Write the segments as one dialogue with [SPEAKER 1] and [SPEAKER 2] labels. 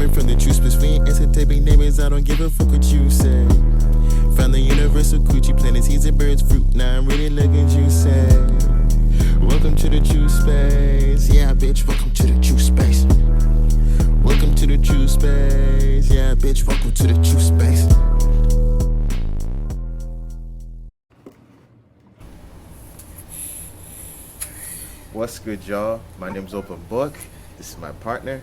[SPEAKER 1] Coming from the Truspace, we ain't answer to big neighbors. I don't give a fuck what you say. Found the universal coochie, planting seeds and birds fruit. Now I'm really looking juicy. Welcome to the Truspace. Yeah, bitch, welcome to the Truspace. Welcome to the Truspace. Yeah, bitch, welcome to the Truspace.
[SPEAKER 2] What's good, y'all? My name's Open Book. This is my partner.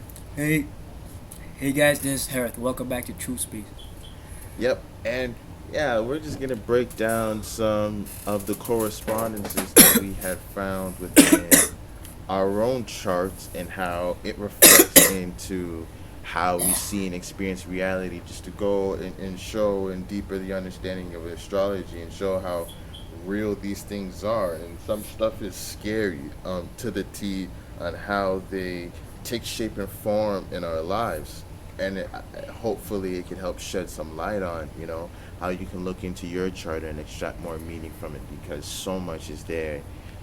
[SPEAKER 3] Hey guys, this is Harith. Welcome back to Truspace.
[SPEAKER 2] Yep, and yeah, we're just gonna break down some of the correspondences that we had found within our own charts and how it reflects into how we see and experience reality, just to go and show and deeper the understanding of astrology and show how real these things are. And some stuff is scary to the T on how they take shape and form in our lives. And hopefully it can help shed some light on, how you can look into your chart and extract more meaning from it, because so much is there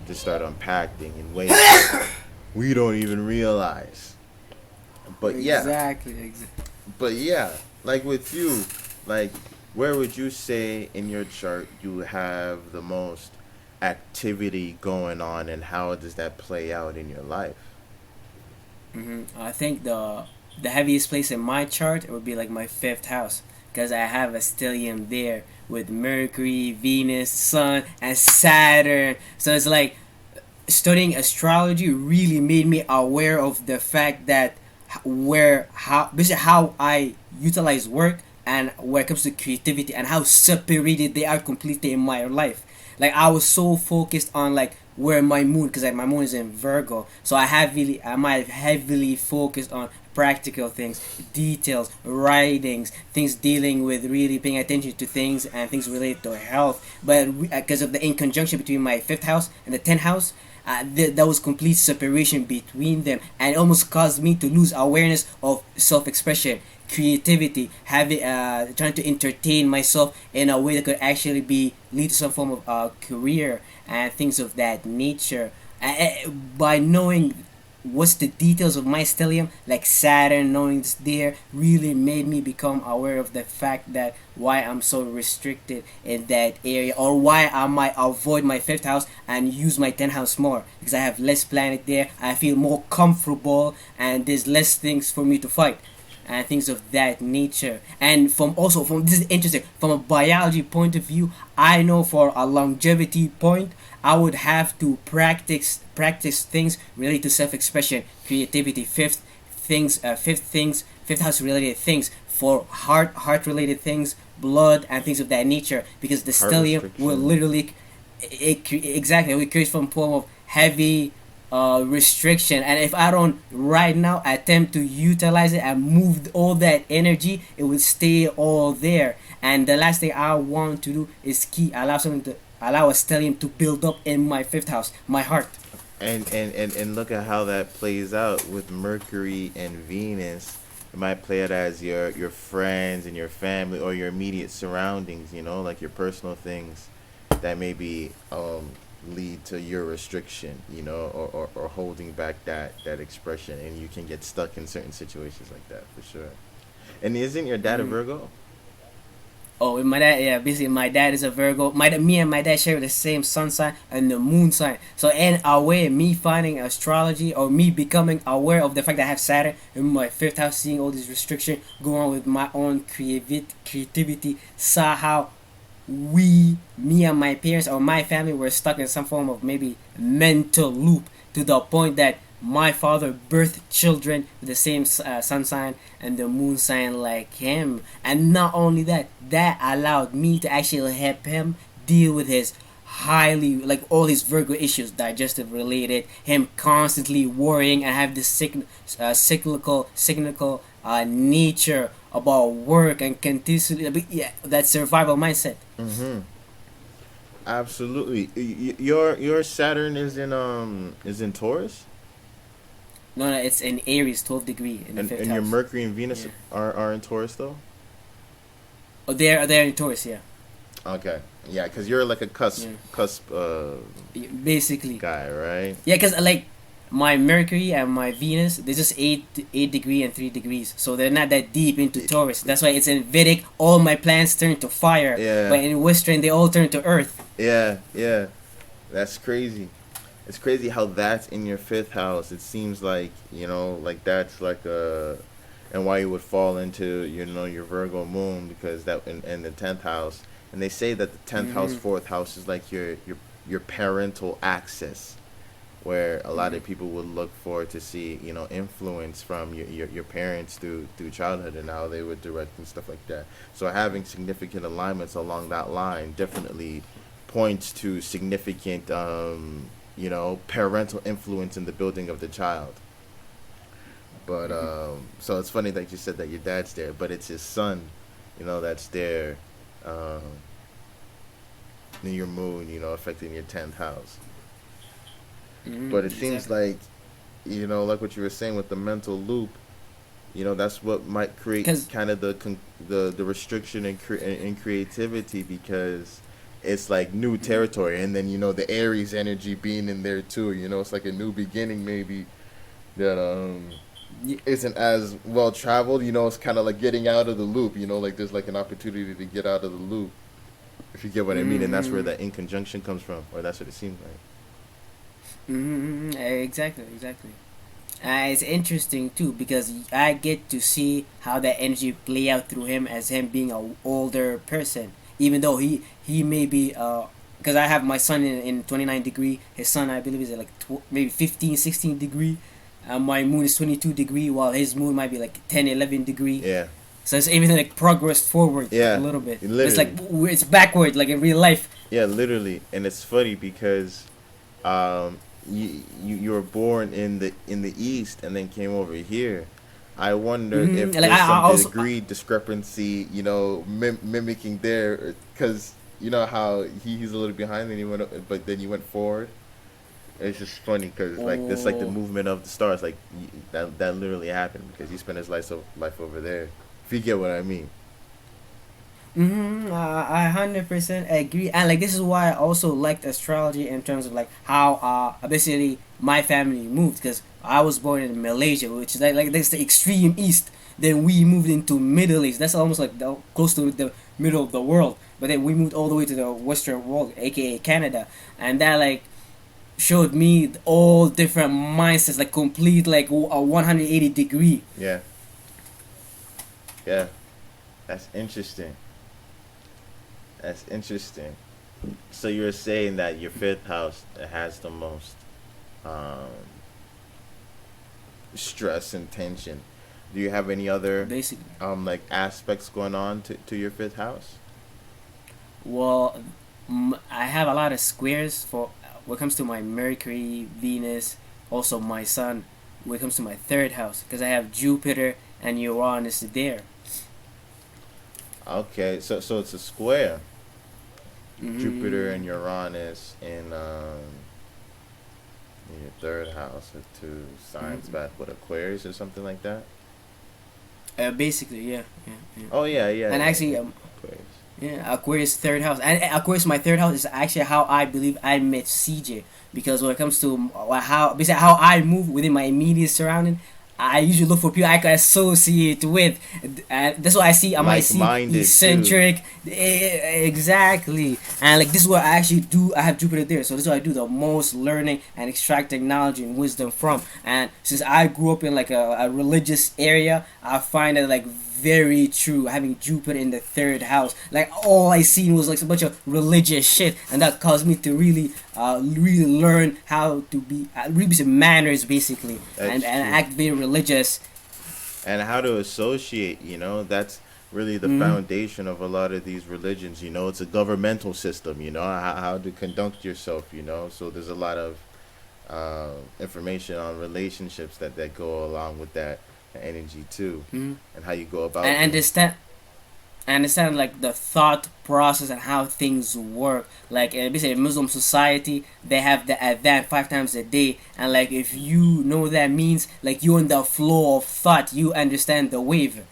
[SPEAKER 2] to start unpacking in ways that we don't even realize. But
[SPEAKER 3] Exactly.
[SPEAKER 2] like with you, like where would you say in your chart you have the most activity going on, and how does that play out in your life?
[SPEAKER 3] I think the heaviest place in my chart would be like my fifth house, because I have a stellium there with Mercury, Venus, Sun, and Saturn. So it's like studying astrology really made me aware of the fact that basically how I utilize work and when it comes to creativity, and how separated they are completely in my life. Like I was so focused on like where my moon, because like my moon is in Virgo, so I might heavily focused on practical things, details, writings, things dealing with really paying attention to things and things related to health. But because of the in conjunction between my fifth house and the 10th house, that was complete separation between them, and it almost caused me to lose awareness of self-expression, creativity, having trying to entertain myself in a way that could actually be lead to some form of career and things of that nature. By knowing what's the details of my stellium, like Saturn, knowing this there really made me become aware of the fact that why I'm so restricted in that area, or why I might avoid my fifth house and use my 10th house more, because I have less planet there. I feel more comfortable and there's less things for me to fight and things of that nature. And from this is interesting, from a biology point of view, I know for a longevity point I would have to practice things related to self-expression, creativity, fifth house related things, for heart related things, blood and things of that nature, because the stellium will literally it creates from form of heavy restriction. And if I don't right now attempt to utilize it and move all that energy, it will stay all there. And the last thing I want to do is allow a stellium to build up in my fifth house, my heart.
[SPEAKER 2] And look at how that plays out with Mercury and Venus. It might play out as your friends and your family or your immediate surroundings, like your personal things that maybe lead to your restriction, or holding back that expression, and you can get stuck in certain situations like that for sure. And isn't your dad a Virgo?
[SPEAKER 3] Oh, with my dad, yeah, basically my dad is a Virgo. Me and my dad share the same sun sign and the moon sign. So in a way, me finding astrology, or me becoming aware of the fact that I have Saturn in my fifth house, seeing all these restrictions go on with my own creativity, saw how me and my parents or my family were stuck in some form of maybe mental loop, to the point that my father birthed children with the same sun sign and the moon sign like him. And not only that, that allowed me to actually help him deal with his highly, like all his Virgo issues, digestive related, him constantly worrying and have this cyclical nature about work and continuously, that survival mindset.
[SPEAKER 2] Mm-hmm. Absolutely. Your Saturn is in Taurus.
[SPEAKER 3] No, it's in Aries, 12th degree in the
[SPEAKER 2] And
[SPEAKER 3] fifth
[SPEAKER 2] and
[SPEAKER 3] house.
[SPEAKER 2] your Mercury and Venus
[SPEAKER 3] Yeah.
[SPEAKER 2] are in Taurus though.
[SPEAKER 3] Oh, they're in Taurus, yeah.
[SPEAKER 2] Okay. Yeah, because you're like a cusp
[SPEAKER 3] Yeah.
[SPEAKER 2] cusp
[SPEAKER 3] Basically.
[SPEAKER 2] guy, right?
[SPEAKER 3] Yeah, because like my Mercury and my Venus, they're just 8 degree and 3 degrees, so they're not that deep into Taurus. That's why it's in Vedic. All my planets turn to fire,
[SPEAKER 2] Yeah,
[SPEAKER 3] but in Western they all turn to Earth.
[SPEAKER 2] yeah, yeah. That's crazy. It's crazy how that's in your fifth house. It seems like, like that's like a, and why you would fall into, your Virgo moon, because that in the tenth house, and they say that the tenth house,
[SPEAKER 3] Mm-hmm.
[SPEAKER 2] fourth house is like your parental access, where a lot of people would look for to see, influence from your parents through childhood and how they would direct and stuff like that. So having significant alignments along that line definitely points to significant, parental influence in the building of the child. But so it's funny that you said that your dad's there, but it's his son, that's there, um, in your moon, affecting your tenth house. But it seems
[SPEAKER 3] Exactly.
[SPEAKER 2] like, like what you were saying with the mental loop, that's what might create
[SPEAKER 3] Because
[SPEAKER 2] kind of the restriction in creativity, because it's like new territory, and then the Aries energy being in there too. It's like a new beginning maybe that isn't as well traveled. It's kind of like getting out of the loop. Like there's like an opportunity to get out of the loop, if you get what I mean, and that's where
[SPEAKER 3] mm-hmm.
[SPEAKER 2] that in conjunction comes from, or that's what it seems like.
[SPEAKER 3] Exactly, exactly. It's interesting too because I get to see how that energy play out through him as him being a older person, even though he may be because I have my son in 29 degree. His son I believe is at like maybe 15, 16 degree. My moon is 22 degree, while his moon might be like 10, 11 degree.
[SPEAKER 2] Yeah,
[SPEAKER 3] So it's even like progressed forward a
[SPEAKER 2] yeah,
[SPEAKER 3] little bit. It's like
[SPEAKER 2] literally.
[SPEAKER 3] it's backward, like in real life.
[SPEAKER 2] Yeah, literally, and it's funny because you were born in the East and then came over here. I wonder if
[SPEAKER 3] Like
[SPEAKER 2] there's
[SPEAKER 3] I
[SPEAKER 2] some
[SPEAKER 3] also
[SPEAKER 2] degree discrepancy, mimicking there, because you know how he's a little behind, then but then you went forward. It's just funny because like this, like the
[SPEAKER 3] oh.
[SPEAKER 2] movement of the stars, like that literally happened because he spent his life over there. If you get what I mean.
[SPEAKER 3] I 100% agree, and like this is why I also liked astrology in terms of like how basically my family moved because I was born in Malaysia, which is like that's the extreme east. Then we moved into Middle East. That's almost like close to the middle of the world. But then we moved all the way to the Western world, aka Canada, and that like showed me all different mindsets, like complete like a 180 degree.
[SPEAKER 2] Yeah, yeah, that's interesting. That's interesting. So you're saying that your fifth house has the most um, stress and tension. Do you have any other
[SPEAKER 3] Basically.
[SPEAKER 2] like aspects going on to your fifth house?
[SPEAKER 3] Well, I have a lot of squares for when it comes to my Mercury, Venus, also my Sun. When it comes to my third house, because I have Jupiter and Uranus there.
[SPEAKER 2] Okay, so it's a square. Jupiter
[SPEAKER 3] Mm,
[SPEAKER 2] and Uranus in your third house are two signs
[SPEAKER 3] mm,
[SPEAKER 2] back with Aquarius or something like that.
[SPEAKER 3] basically, yeah, yeah, yeah.
[SPEAKER 2] Oh yeah, yeah,
[SPEAKER 3] And
[SPEAKER 2] yeah,
[SPEAKER 3] actually,
[SPEAKER 2] yeah. Aquarius.
[SPEAKER 3] yeah, Aquarius third house, and Aquarius my third house is actually how I believe I met CJ. Because when it comes to how basically how I move within my immediate surrounding, I usually look for people I can associate with, and that's what I see. I might see
[SPEAKER 2] Like-minded too.
[SPEAKER 3] eccentric, exactly, and like this is what I actually do. I have Jupiter there, so this is what I do the most learning and extracting knowledge and wisdom from. And since I grew up in like a religious area, I find it like very true having Jupiter in the third house. Like all I seen was like a bunch of religious shit, and that caused me to really learn how to be really be some manners basically,
[SPEAKER 2] That's
[SPEAKER 3] and
[SPEAKER 2] true.
[SPEAKER 3] act very religious.
[SPEAKER 2] And how to associate, that's really the
[SPEAKER 3] Mm-hmm.
[SPEAKER 2] foundation of a lot of these religions. It's a governmental system, how to conduct yourself, so there's a lot of information on relationships that go along with that energy too,
[SPEAKER 3] Mm-hmm.
[SPEAKER 2] and how you go about
[SPEAKER 3] And
[SPEAKER 2] things.
[SPEAKER 3] understand like the thought process and how things work. Like basically, in Muslim society, they have the adhan 5 times a day, and like if you know what that means, like you in the flow of thought, you understand the wave.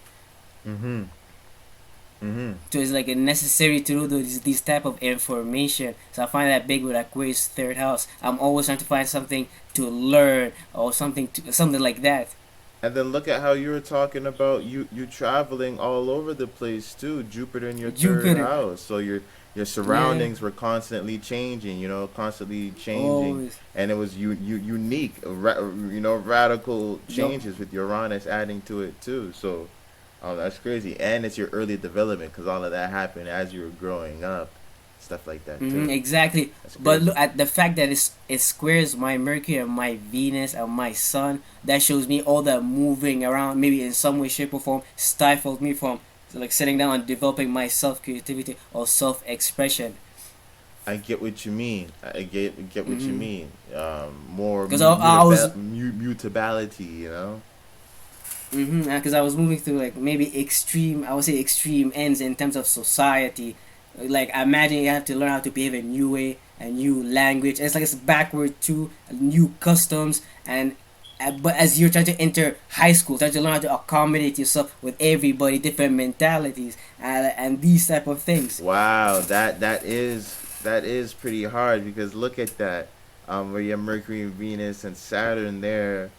[SPEAKER 2] Mm-hmm. Mm-hmm.
[SPEAKER 3] So it's like necessary to know these type of information. So I find that big with Aquarius third house. I'm always trying to find something to learn or something like that.
[SPEAKER 2] And then look at how you were talking about you traveling all over the place too. Jupiter in your third
[SPEAKER 3] Jupiter,
[SPEAKER 2] house, so your
[SPEAKER 3] yeah,
[SPEAKER 2] surroundings were constantly changing. Constantly changing,
[SPEAKER 3] always.
[SPEAKER 2] and it was unique. Radical
[SPEAKER 3] Yup.
[SPEAKER 2] changes with Uranus adding to it too. So, that's crazy. And it's your early development because all of that happened as you were growing up, stuff like that too.
[SPEAKER 3] Exactly.
[SPEAKER 2] That's
[SPEAKER 3] But
[SPEAKER 2] crazy.
[SPEAKER 3] look at the fact that it squares my Mercury and my Venus and my Sun. That shows me all that moving around, maybe in some way, shape, or form, stifled me from like sitting down and developing my self creativity or self expression.
[SPEAKER 2] I get what you mean. I get what you
[SPEAKER 3] Mm-hmm.
[SPEAKER 2] mean. More
[SPEAKER 3] Because I was
[SPEAKER 2] mutability.
[SPEAKER 3] because I was moving through like maybe extreme, I would say extreme ends in terms of society. Like imagine you have to learn how to behave a new way, a new language. It's like it's backward too, new customs, and but as you're trying to enter high school, trying to learn how to accommodate yourself with everybody, different mentalities, and these type of things.
[SPEAKER 2] Wow, that is pretty hard because look at that. Where you have Mercury and Venus and Saturn there,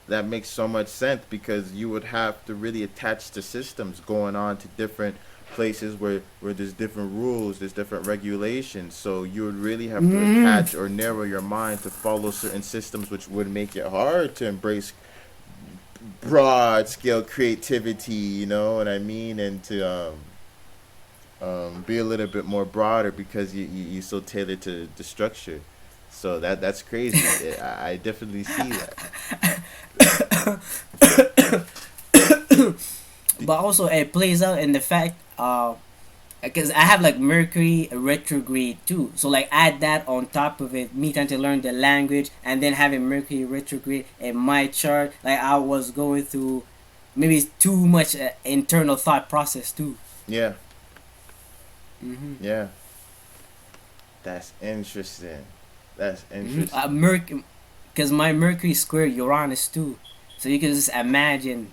[SPEAKER 2] that makes so much sense because you would have to really attach the systems going on to different places where there's different rules, there's different regulations. So you would really have to
[SPEAKER 3] Mm-hmm.
[SPEAKER 2] attach or narrow your mind to follow certain systems, which would make it hard to embrace broad scale creativity. You know what I mean? And to be a little bit more broader because you so tailored to the structure. So that's crazy. I definitely see that.
[SPEAKER 3] But also it plays out in the fact because I have like Mercury retrograde too. So like add that on top of it, me trying to learn the language and then having Mercury retrograde in my chart. Like I was going through maybe it's too much internal thought process too.
[SPEAKER 2] Yeah,
[SPEAKER 3] Mm-hmm.
[SPEAKER 2] yeah. That's interesting. That's
[SPEAKER 3] Mm-hmm.
[SPEAKER 2] interesting.
[SPEAKER 3] Because my Mercury square Uranus too. So you can just imagine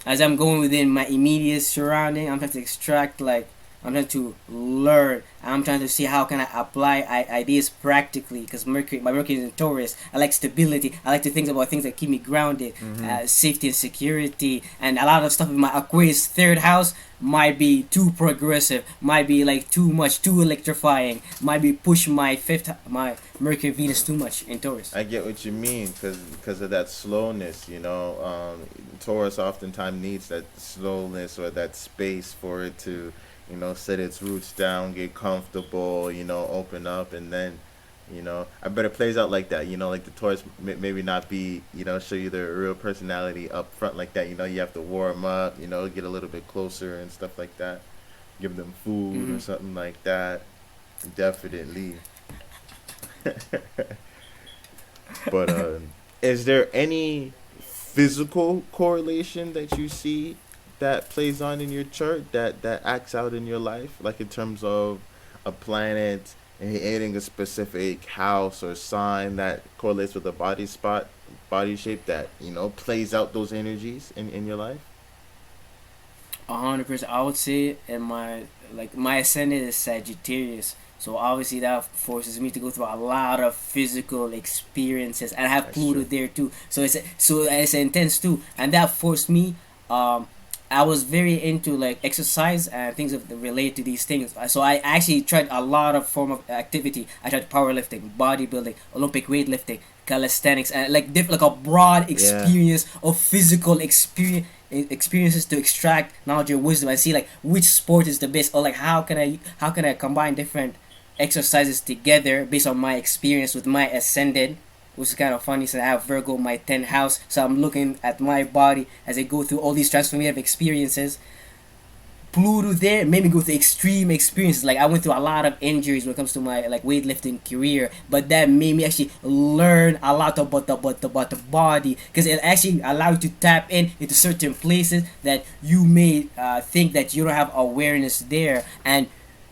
[SPEAKER 3] as I'm going within my immediate surrounding, I'm trying to extract like I'm trying to learn. I'm trying to see how can I apply ideas practically. Because my Mercury is in Taurus. I like stability. I like to think about things that keep me grounded,
[SPEAKER 2] Hmm.
[SPEAKER 3] safety and security, and a lot of stuff in my Aquarius third house might be too progressive, might be like too much, too electrifying, might be push my Mercury Venus too much in Taurus.
[SPEAKER 2] I get what you mean because of that slowness. Taurus oftentimes needs that slowness or that space for it to set its roots down, get comfortable, open up, and then, I bet it plays out like that. Like the Taurus maybe not be, show you their real personality up front like that. You have to warm up, get a little bit closer and stuff like that. Give them food
[SPEAKER 3] Mm-hmm.
[SPEAKER 2] or something like that. Definitely. But is there any physical correlation that you see that plays on in your chart that acts out in your life, like in terms of a planet hitting a specific house or sign that correlates with a body shape that plays out those energies in your life?
[SPEAKER 3] 100%. I would say in my ascendant is Sagittarius. So obviously that forces me to go through a lot of physical experiences, and I have
[SPEAKER 2] That's
[SPEAKER 3] Pluto
[SPEAKER 2] true.
[SPEAKER 3] there too. So it's intense too, and that forced me. I was very into like exercise and things of related to these things. So I actually tried a lot of form of activity. I tried powerlifting, bodybuilding, Olympic weightlifting, calisthenics, and like a broad
[SPEAKER 2] Yeah.
[SPEAKER 3] experience of physical experiences to extract knowledge and wisdom and see like which sport is the best, or like how can I combine different exercises together based on my experience with my ascendant, which is kind of funny. So I have Virgo in my 10th house, so I'm looking at my body as I go through all these transformative experiences. Pluto there made me go through extreme experiences. Like I went through a lot of injuries when it comes to my like weightlifting career, but that made me actually learn a lot about the body, because it actually allowed you to tap into certain places that you may think that you don't have awareness there, and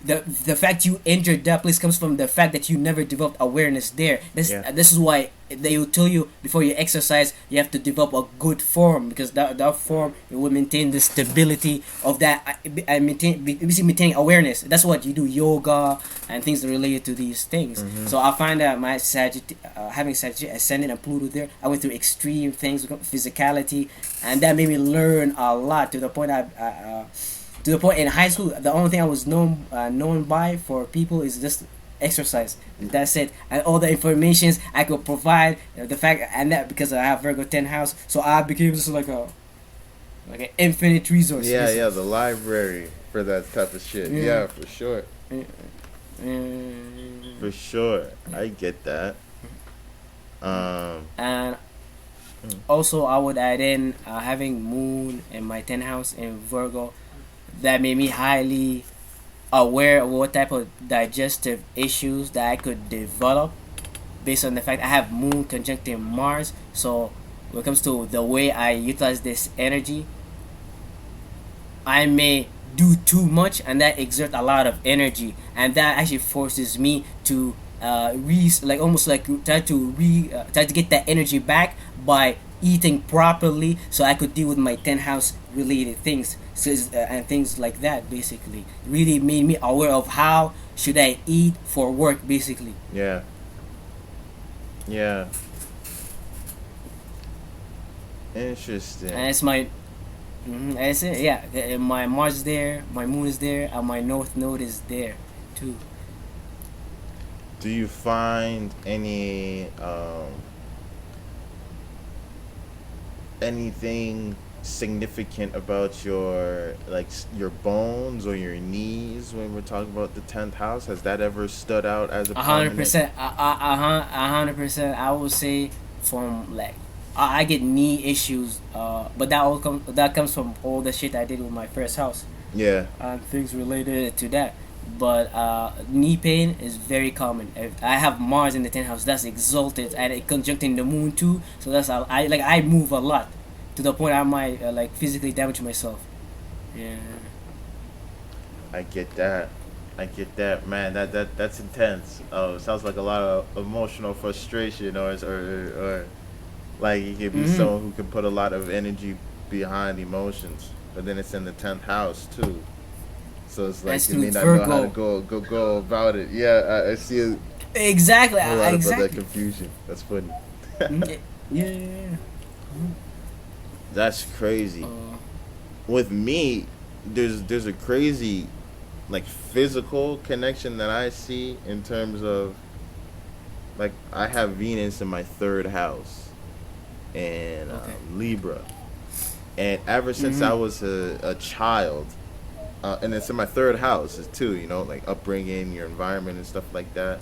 [SPEAKER 3] the fact you injured that place comes from the fact that you never developed awareness there. This is why they will tell you before you exercise you have to develop a good form, because that form, it will maintain the stability of that, and basically maintaining awareness. That's what you do, yoga and things related to these things. So I find that my having Sagittarius ascendant and Pluto there, I went through extreme things with physicality, and that made me learn a lot to the point in high school the only thing I was known by for people is just exercise. That's it, and all the informations I could provide, the fact, and that because I have Virgo 10 house, so I became just like an infinite resource.
[SPEAKER 2] Yeah, the library for that type of shit. Yeah, for sure. For sure, I get that.
[SPEAKER 3] And also I would add in having Moon in my 10th house in Virgo. That made me highly aware of what type of digestive issues that I could develop based on the fact I have Moon conjuncting Mars. So when it comes to the way I utilize this energy, I may do too much, and that exert a lot of energy, and that actually forces me to try to get that energy back by eating properly, so I could deal with my 10th house related things, and things like that. Basically really made me aware of how should I eat for work, basically.
[SPEAKER 2] Yeah. Interesting.
[SPEAKER 3] And it's my that's it. Yeah, my Mars is there, my Moon is there, and my North Node is there too.
[SPEAKER 2] Do you find anything significant about your bones or your knees when we're talking about the 10th house? Has that ever stood out as a
[SPEAKER 3] 100%? 100%. I would say from I get knee issues, but that comes from all the shit I did with my first house.
[SPEAKER 2] Yeah.
[SPEAKER 3] And things related to that. But knee pain is very common. I have Mars in the 10th house. That's exalted, and it conjuncting the Moon too. So that's I move a lot, to the point I might physically damage myself. Yeah.
[SPEAKER 2] I get that, man. That's intense. Sounds like a lot of emotional frustration, or like you could be someone who can put a lot of energy behind emotions, but then it's in the 10th house too. So it's like you may not know how to go about it. Yeah, I see it.
[SPEAKER 3] Exactly.
[SPEAKER 2] A lot about that confusion. That's funny.
[SPEAKER 3] Yeah.
[SPEAKER 2] That's crazy. With me, there's a crazy, physical connection that I see in terms of, I have Venus in my 3rd house, and Libra, and ever since I was a child. And it's in my 3rd house too, upbringing, your environment and stuff like that.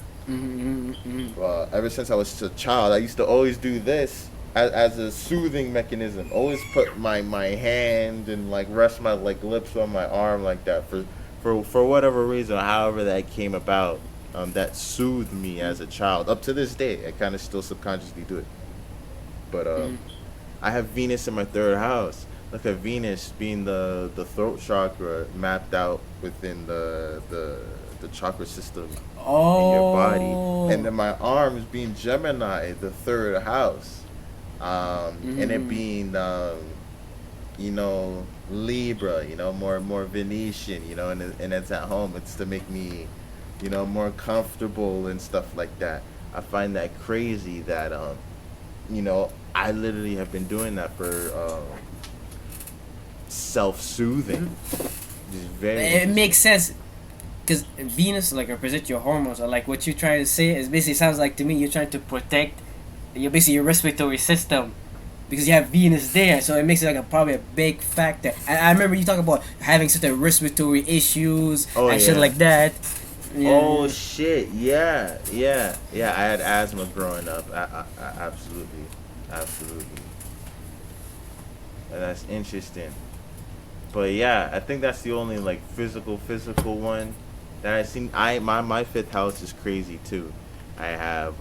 [SPEAKER 2] Ever since I was a child, I used to always do this as a soothing mechanism. Always put my hand and rest my lips on my arm like that for whatever reason, or however that came about. That soothed me as a child. Up to this day, I kind of still subconsciously do it. But I have Venus in my 3rd house. Look at Venus being the throat chakra mapped out within the chakra system in your body, and then my arms being Gemini, the 3rd house, and it being Libra, more Venetian, and it's at home. It's to make me, more comfortable and stuff like that. I find that crazy that I literally have been doing that for self-soothing.
[SPEAKER 3] It makes sense, because Venus represents your hormones, or what you're trying to say is basically, sounds like to me you're trying to protect your respiratory system, because you have Venus there, so it makes it probably a big factor. And I remember you talk about having certain respiratory issues shit like that. Yeah.
[SPEAKER 2] Oh shit, yeah. I had asthma growing up. I absolutely, and that's interesting. But yeah, I think that's the only physical one that I've seen. My 5th house is crazy too. I have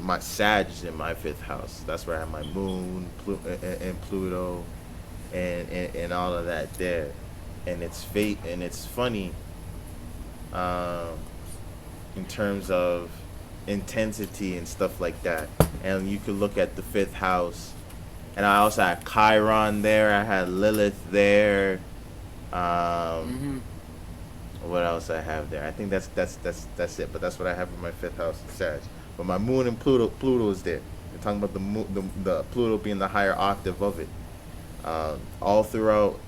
[SPEAKER 2] my Sag is in my 5th house. That's where I have my Moon, and Pluto, and all of that there. And it's fate, and it's funny um, in terms of intensity and stuff like that. And you could look at the fifth house, and I also had Chiron there. I had Lilith there. Um,
[SPEAKER 3] Mm-hmm.
[SPEAKER 2] what else I have there? I think that's it. But that's what I have in my fifth house in Sag. But my Moon and Pluto is there. We're talking about the the Pluto being the higher octave of it. All throughout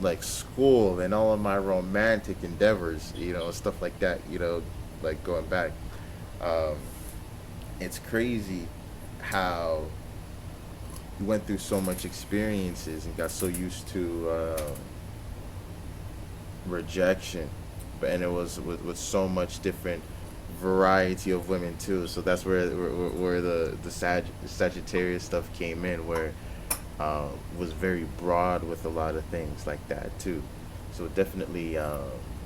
[SPEAKER 2] like school and all of my romantic endeavors, stuff like that, like going back. Um, it's crazy how you went through so much experiences and got so used to rejection, but and it was with so much different variety of women too. So that's where the Sagittarius stuff came in, where was very broad with a lot of things like that too. So definitely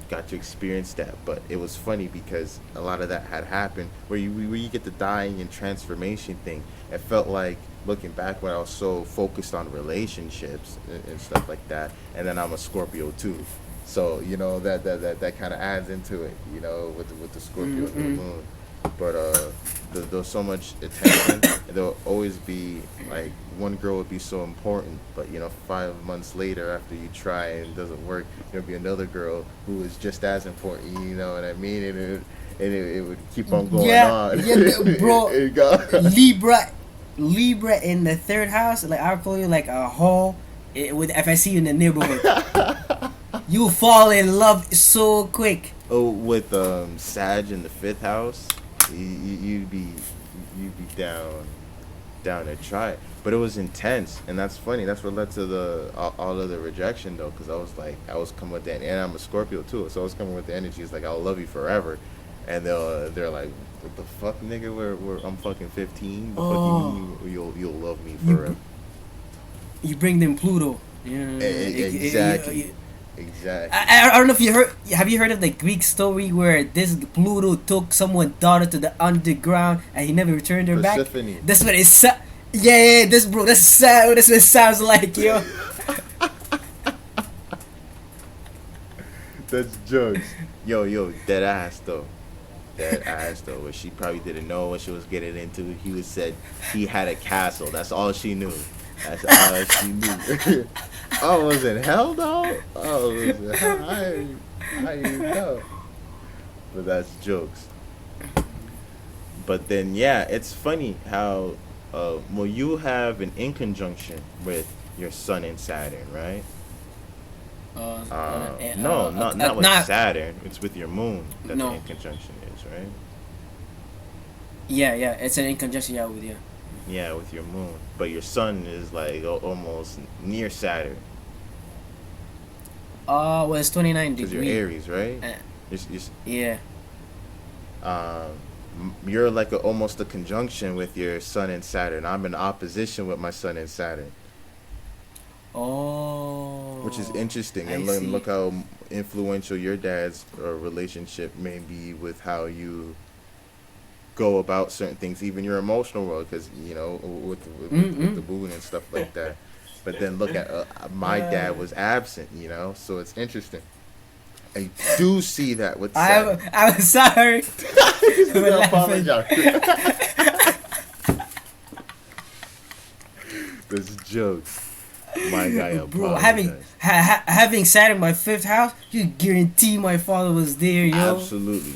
[SPEAKER 2] got to experience that. But it was funny because a lot of that had happened where you get the dying and transformation thing. It felt like looking back when I was so focused on relationships and stuff like that, and then I'm a Scorpio too. So that kind of adds into it, with the Scorpio and the
[SPEAKER 3] Mm-mm.
[SPEAKER 2] moon. But there's so much attention, and there'll always be like one girl would be so important, but 5 months later after you try and it doesn't work, there'll be another girl who is just as important. You know what I mean? And it would keep on going on.
[SPEAKER 3] Bro.
[SPEAKER 2] It go.
[SPEAKER 3] Libra in the third house, like I'll call you like a hole. With if I see you in the neighborhood, you fall in love so quick.
[SPEAKER 2] Oh, with Sag in the fifth house, you'd be down to try it. But it was intense, and that's funny. That's what led to the all of the rejection though, because I was coming with that, and I'm a Scorpio too, so I was coming with the energy. It's like I'll love you forever, and they're like, what the fuck, nigga? I'm fucking 15. The fuck you mean you'll love me forever?
[SPEAKER 3] You bring them Pluto. Yeah,
[SPEAKER 2] Exactly. Exactly.
[SPEAKER 3] I don't know if you heard. Have you heard of the Greek story where this Pluto took someone's daughter to the underground and he never returned her back?
[SPEAKER 2] Persephone.
[SPEAKER 3] That's what it's. Yeah, this bro. That's sad. That's what it sounds like, yo.
[SPEAKER 2] That's jokes. Yo, dead ass though. Dead ass though. What she probably didn't know what she was getting into. He was said he had a castle. That's all she knew. That's all she knew. Oh, was it hell though? Oh, was it hell? I didn't know. But that's jokes. But then yeah, it's funny how well you have an in conjunction with your Sun and Saturn, right? No, not with Saturn. It's with your moon that
[SPEAKER 3] No.
[SPEAKER 2] the in conjunction is, right?
[SPEAKER 3] Yeah, it's an in conjunction, yeah, with you.
[SPEAKER 2] Yeah, with your moon. But your Sun is like almost near Saturn
[SPEAKER 3] Well, it's 29
[SPEAKER 2] because
[SPEAKER 3] degrees.
[SPEAKER 2] you're Aries, right?
[SPEAKER 3] Yeah.
[SPEAKER 2] You're like almost a conjunction with your Sun and Saturn. I'm in opposition with my Sun and Saturn,
[SPEAKER 3] Oh.
[SPEAKER 2] which is interesting.
[SPEAKER 3] I
[SPEAKER 2] And
[SPEAKER 3] see.
[SPEAKER 2] look how influential your dad's relationship may be with how you go about certain things, even your emotional world, because with the moon and stuff like that. But then look at my dad was absent, so it's interesting. I do see that with Saturn.
[SPEAKER 3] I'm sorry.
[SPEAKER 2] I apologize. That's jokes. My guy,
[SPEAKER 3] Bro,
[SPEAKER 2] apologize.
[SPEAKER 3] having Saturn in my fifth house, you guarantee my father was there, yo.
[SPEAKER 2] Absolutely.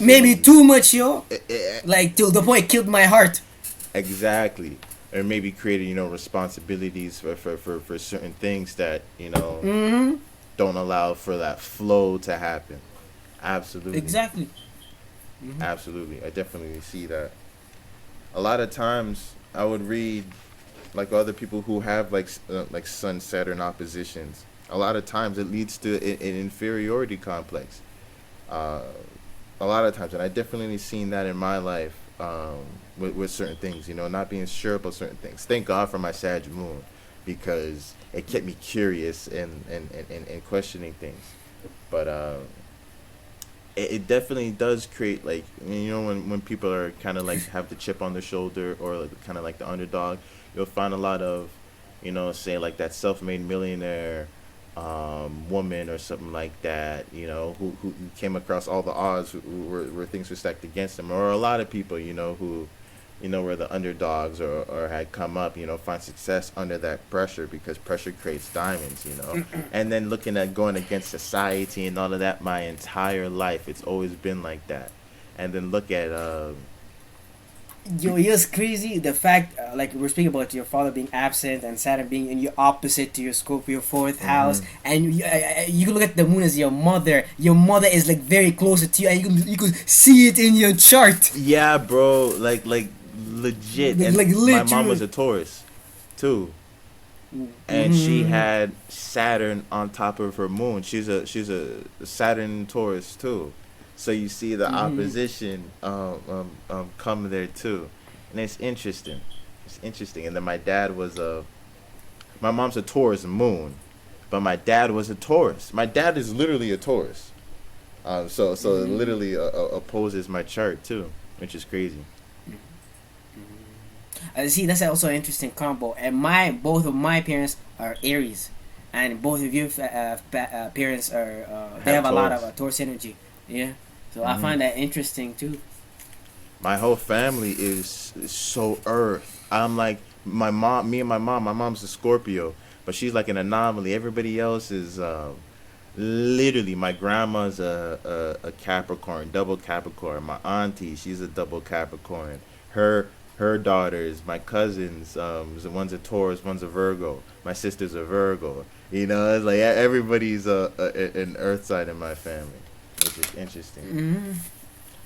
[SPEAKER 3] Maybe too much, yo.
[SPEAKER 2] Eh,
[SPEAKER 3] Like till the point it killed my heart.
[SPEAKER 2] exactly. Or maybe created, responsibilities for certain things that,
[SPEAKER 3] Mm-hmm.
[SPEAKER 2] don't allow for that flow to happen. Absolutely.
[SPEAKER 3] Exactly.
[SPEAKER 2] Absolutely. I definitely see that. A lot of times I would read like other people who have like Sun Saturn oppositions. A lot of times it leads to an inferiority complex. A lot of times, and I definitely seen that in my life with certain things, not being sure about certain things. Thank God for my Sag moon, because it kept me curious and questioning things. But it definitely does create, like, when people are kind of like have the chip on their shoulder, or like, kind of like the underdog, you'll find a lot of, say like that self-made millionaire woman or something like that, who came across all the odds, where things were stacked against them, or a lot of people, who, were the underdogs, or had come up, find success under that pressure, because pressure creates diamonds. And then looking at going against society and all of that, my entire life, it's always been like that. And then look at,
[SPEAKER 3] Yo, it's crazy the fact, like we're speaking about your father being absent and Saturn being in your opposite to your Scorpio fourth house, and you can look at the moon as your mother. Your mother is like very close to you, and you can see it in your chart.
[SPEAKER 2] yeah, bro, like legit. And
[SPEAKER 3] Like
[SPEAKER 2] my mom
[SPEAKER 3] literally.
[SPEAKER 2] was a Taurus, too. And she had Saturn on top of her moon. She's a Saturn Taurus too, so you see the opposition come there too, and it's interesting. It's interesting. And then my mom's a Taurus moon, but my dad was a Taurus. My dad is literally a Taurus. So it literally opposes my chart too, which is crazy.
[SPEAKER 3] See, that's also an interesting combo. And both of my parents are Aries, and both of your parents are they have a lot of
[SPEAKER 2] Taurus.
[SPEAKER 3] Taurus energy. Yeah, so I find that interesting too.
[SPEAKER 2] My whole family is so Earth. I'm like my mom, me and my mom. My mom's a Scorpio, but she's like an anomaly. Everybody else is literally. My grandma's a Capricorn, double Capricorn. My auntie, she's a double Capricorn. Her daughters, my cousins, one's a Taurus, one's a Virgo. My sister's a Virgo. It's like everybody's an Earth side in my family, which is interesting.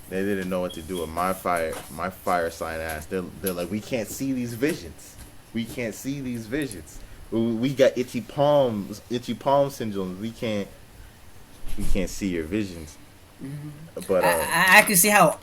[SPEAKER 2] They didn't know what to do with my fire sign ass. They're like, we can't see these visions. We can't see these visions. We got itchy palm syndrome. We can't see your visions. But
[SPEAKER 3] I can see how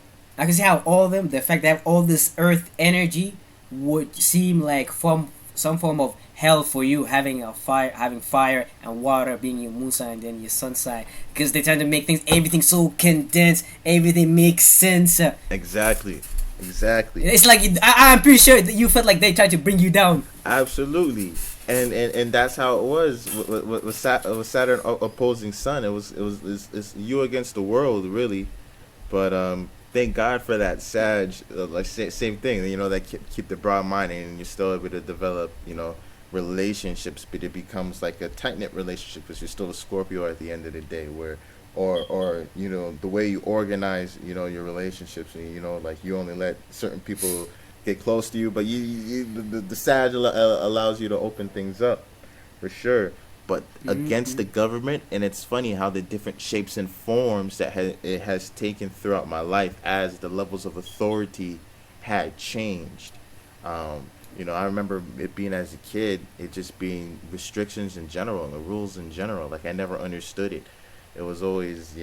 [SPEAKER 3] all of them, the fact that all this Earth energy would seem like some form of hell for you, having fire and water being your moon sign and then your sun sign, because they tend to make everything so condensed, everything makes sense.
[SPEAKER 2] exactly.
[SPEAKER 3] It's like I'm pretty sure that you felt like they tried to bring you down.
[SPEAKER 2] Absolutely, and that's how it was with Saturn opposing Sun. It's you against the world, really. But thank God for that Sag. Same thing. That keep the broad mind, and you're still able to develop relationships, but it becomes like a tight knit relationship because you're still a Scorpio at the end of the day. Where or the way you organize your relationships, and like you only let certain people get close to you, but the Sag allows you to open things up for sure. But against the government, and it's funny how the different shapes and forms that it has taken throughout my life as the levels of authority had changed. I remember it being as a kid, it just being restrictions in general and the rules in general. Like I never understood it. It was always,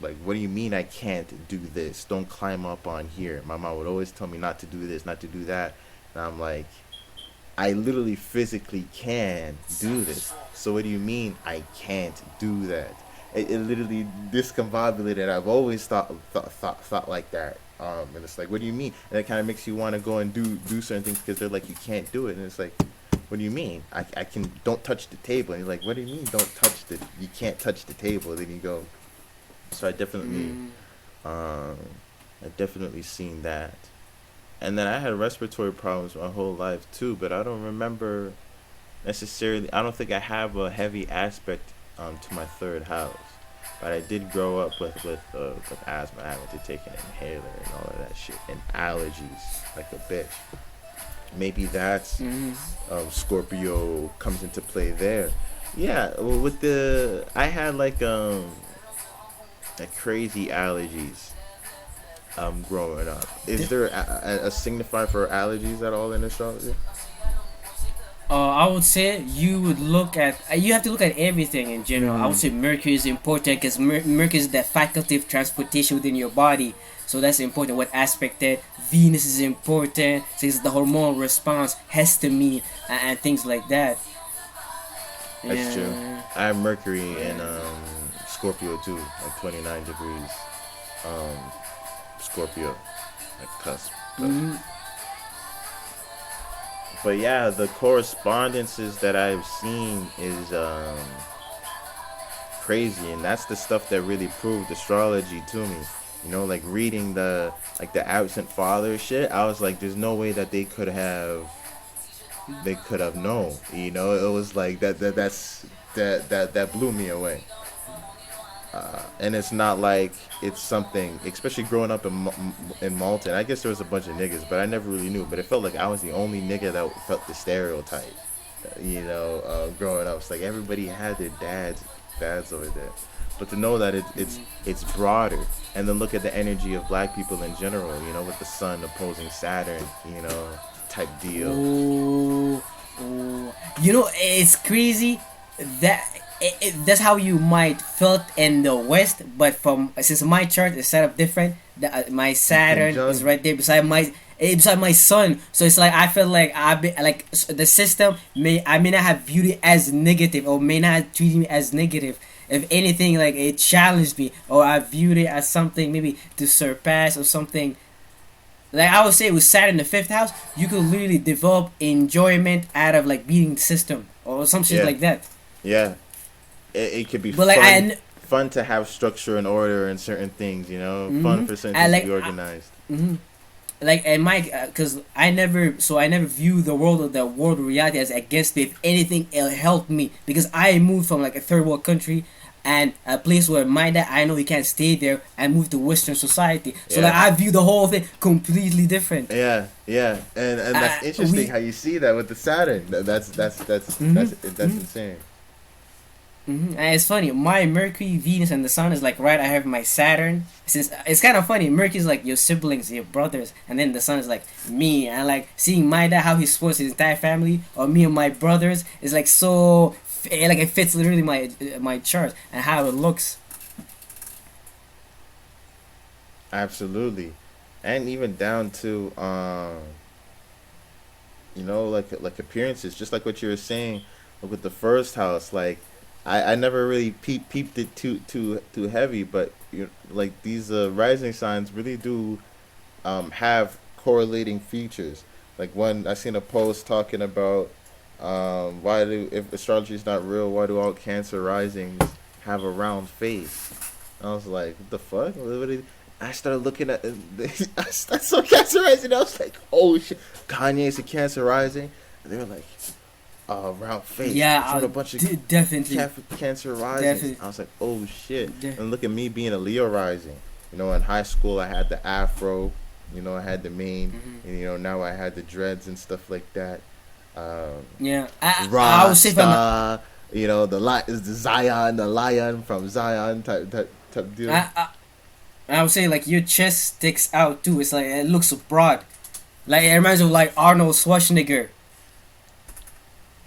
[SPEAKER 2] like, what do you mean I can't do this? Don't climb up on here. My mom would always tell me not to do this, not to do that. And I'm like, I literally physically can do this. So what do you mean I can't do that? It literally discombobulated. I've always thought like that. And it's like, what do you mean? And it kind of makes you want to go and do certain things because they're like, you can't do it. And it's like, what do you mean? I can, don't touch the table. And you're like, what do you mean you can't touch the table? And then you go. So I definitely seen that. And then I had respiratory problems my whole life too, but I don't remember necessarily. I don't think I have a heavy aspect to my third house, but I did grow up with asthma, having to take an inhaler and all of that shit, and allergies like a bitch. Maybe that's Scorpio comes into play there. Yeah, well, I had like crazy allergies. Growing up, is there a signifier for allergies at all in astrology?
[SPEAKER 3] I would say you have to look at everything in general. I would say Mercury is important because Mercury is the faculty of transportation within your body, so that's important. What aspect that Venus is important, since the hormonal response, histamine, and things like that.
[SPEAKER 2] That's true. I have Mercury in Scorpio too, like 29 degrees. Scorpio, like cusp. But yeah, the correspondences that I've seen is crazy, and that's the stuff that really proved astrology to me. You know, like reading the absent father shit. I was like, there's no way that they could have known. You know, it was like that blew me away. And it's not like it's something, especially growing up in Malton. I guess there was a bunch of niggas, but I never really knew. But it felt like I was the only nigga that felt the stereotype. You know, growing up, it's like everybody had their dads over there. But to know that it's broader, and then look at the energy of black people in general. You know, with the sun opposing Saturn. You know, type deal.
[SPEAKER 3] Ooh, ooh. You know, it's crazy that that's how you might felt in the West, but from since my chart is set up different, my Saturn is right there beside my sun. So it's like I feel like the system I may not have viewed it as negative, or may not have treated me as negative. If anything, like it challenged me, or I viewed it as something maybe to surpass or something. Like I would say with Saturn in the fifth house, you could literally develop enjoyment out of like beating the system or some shit like that.
[SPEAKER 2] Yeah, it could be
[SPEAKER 3] But
[SPEAKER 2] fun to have structure and order in certain things. You know, fun for certain things to be organized.
[SPEAKER 3] Like and because I never view the world of reality as against me. If anything, it helped me because I moved from like a third world country and a place where my dad, I know he can't stay there, and moved to Western society. So like I view the whole thing completely different.
[SPEAKER 2] Yeah, and that's interesting how you see that with the Saturn. That's insane.
[SPEAKER 3] And it's funny, my Mercury, Venus, and the Sun is like right. I have my Saturn. Since it's kind of funny, Mercury's like your siblings, your brothers, and then the Sun is like me. And like seeing my dad how he supports his entire family, or me and my brothers is like so like it fits literally my chart and how it looks.
[SPEAKER 2] Absolutely, and even down to you know, like appearances, just like what you were saying with the first house, like. I never really peeped it too heavy, but like these rising signs really do have correlating features. Like one, I seen a post talking about if astrology is not real, why do all Cancer risings have a round face? I was like, what the fuck? I started looking at I saw Cancer rising. I was like, oh shit, Kanye's a Cancer rising, and they were like. Round face.
[SPEAKER 3] Yeah,
[SPEAKER 2] a bunch of
[SPEAKER 3] definitely
[SPEAKER 2] Cancer rising. I was like, oh shit! And look at me being a Leo rising. You know, in high school I had the afro. You know, I had the mane. And, you know, now I had the dreads and stuff like that.
[SPEAKER 3] I would say
[SPEAKER 2] you know, is the Zion, the lion from Zion type deal.
[SPEAKER 3] I would say like your chest sticks out too. It's like it looks broad. Like it reminds me of like Arnold Schwarzenegger.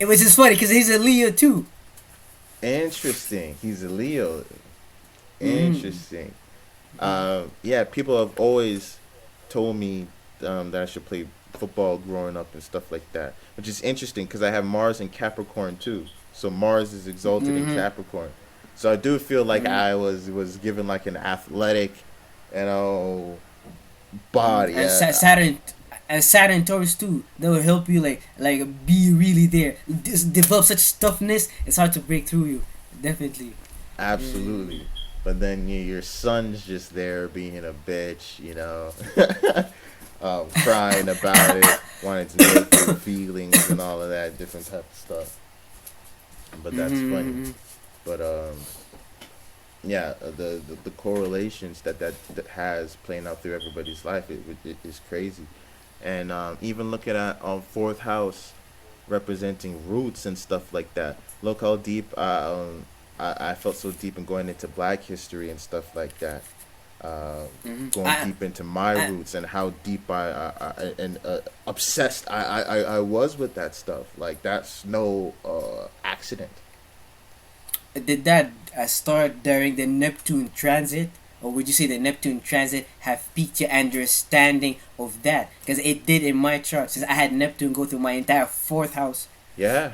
[SPEAKER 3] It was just funny because he's a Leo too.
[SPEAKER 2] Interesting. He's a Leo. Interesting. Yeah, people have always told me that I should play football growing up and stuff like that, which is interesting because I have Mars in Capricorn too. So Mars is exalted in Capricorn. So I do feel like I was given like an athletic, you know, body.
[SPEAKER 3] And Saturn. And Saturn Taurus too, that will help you like be really there. Develop such toughness. It's hard to break through you. Definitely.
[SPEAKER 2] Absolutely. But then your son's just there being a bitch, you know, crying about it, wanting to know your feelings and all of that different type of stuff. But that's funny. But yeah, the correlations that has playing out through everybody's life, it is crazy. And even looking at fourth house representing roots and stuff like that. Look how deep I felt so deep in going into Black history and stuff like that. Going deep into my roots and how deep I obsessed I was with that stuff. Like that's no accident.
[SPEAKER 3] Did that start during the Neptune transit? Or would you say the Neptune transit have piqued your understanding of that? Because it did in my chart, since I had Neptune go through my entire fourth house.
[SPEAKER 2] Yeah.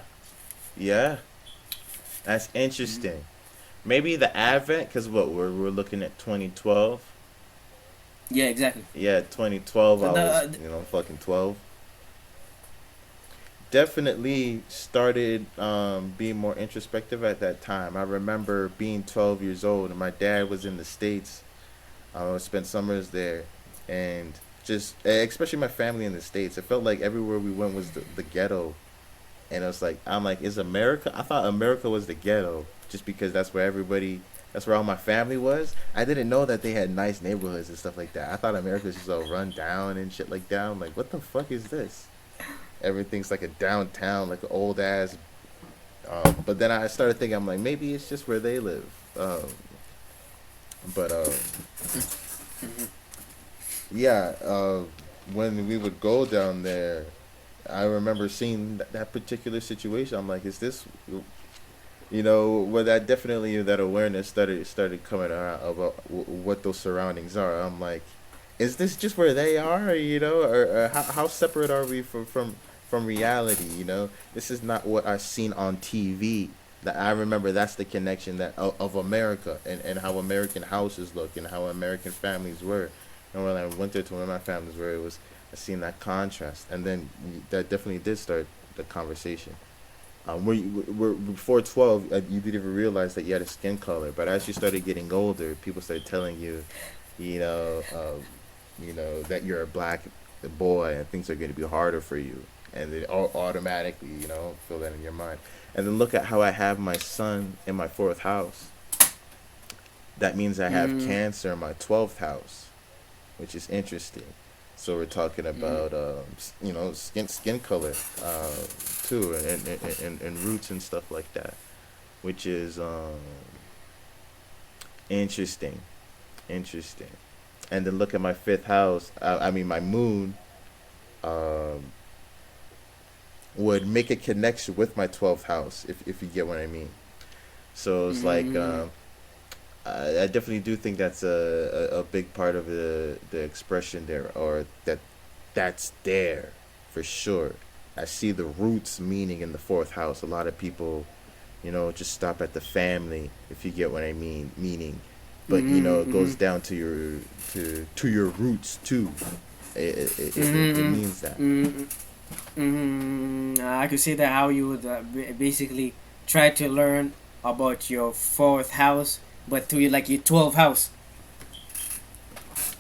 [SPEAKER 2] That's interesting. Maybe the Advent, because we're looking at 2012.
[SPEAKER 3] Yeah, exactly.
[SPEAKER 2] Yeah, 2012. I was fucking 12. definitely started being more introspective at that time. I remember being 12 years old, and my dad was in the States. I spent summers there, and just especially my family in the States. It felt like everywhere we went was the ghetto, and it was like I'm like, is America? I thought America was the ghetto, just because that's where all my family was. I didn't know that they had nice neighborhoods and stuff like that. I thought America was just all run down and shit like that. I'm like, what the fuck is this? Everything's like a downtown, like an old ass. But then I started thinking, I'm like, maybe it's just where they live. But yeah, when we would go down there, I remember seeing that particular situation. I'm like, is this, where that definitely that awareness started coming around about what those surroundings are. I'm like, is this just where they are, or how separate are we from reality? This is not what I've seen on TV. That I remember, that's the connection that of America, and how American houses look and how American families were. And when I went there to where my families were, I seen that contrast, and then that definitely did start the conversation. Before 12, you didn't even realize that you had a skin color, but as you started getting older, people started telling you, that you're a black boy and things are going to be harder for you, and they automatically, feel that in your mind. And then look at how I have my sun in my 4th house. That means I have Cancer in my 12th house, which is interesting. So we're talking about, skin color, too, and roots and stuff like that, which is interesting. And then look at my 5th house. My moon would make a connection with my 12th house, if you get what I mean. So it's like, I definitely do think that's a big part of the expression there, or that's there for sure. I see the roots meaning in the 4th house. A lot of people, just stop at the family, if you get what I mean, meaning, but it goes down to your roots too. It means that.
[SPEAKER 3] I could see that how you would basically try to learn about your 4th house, but to your 12th house.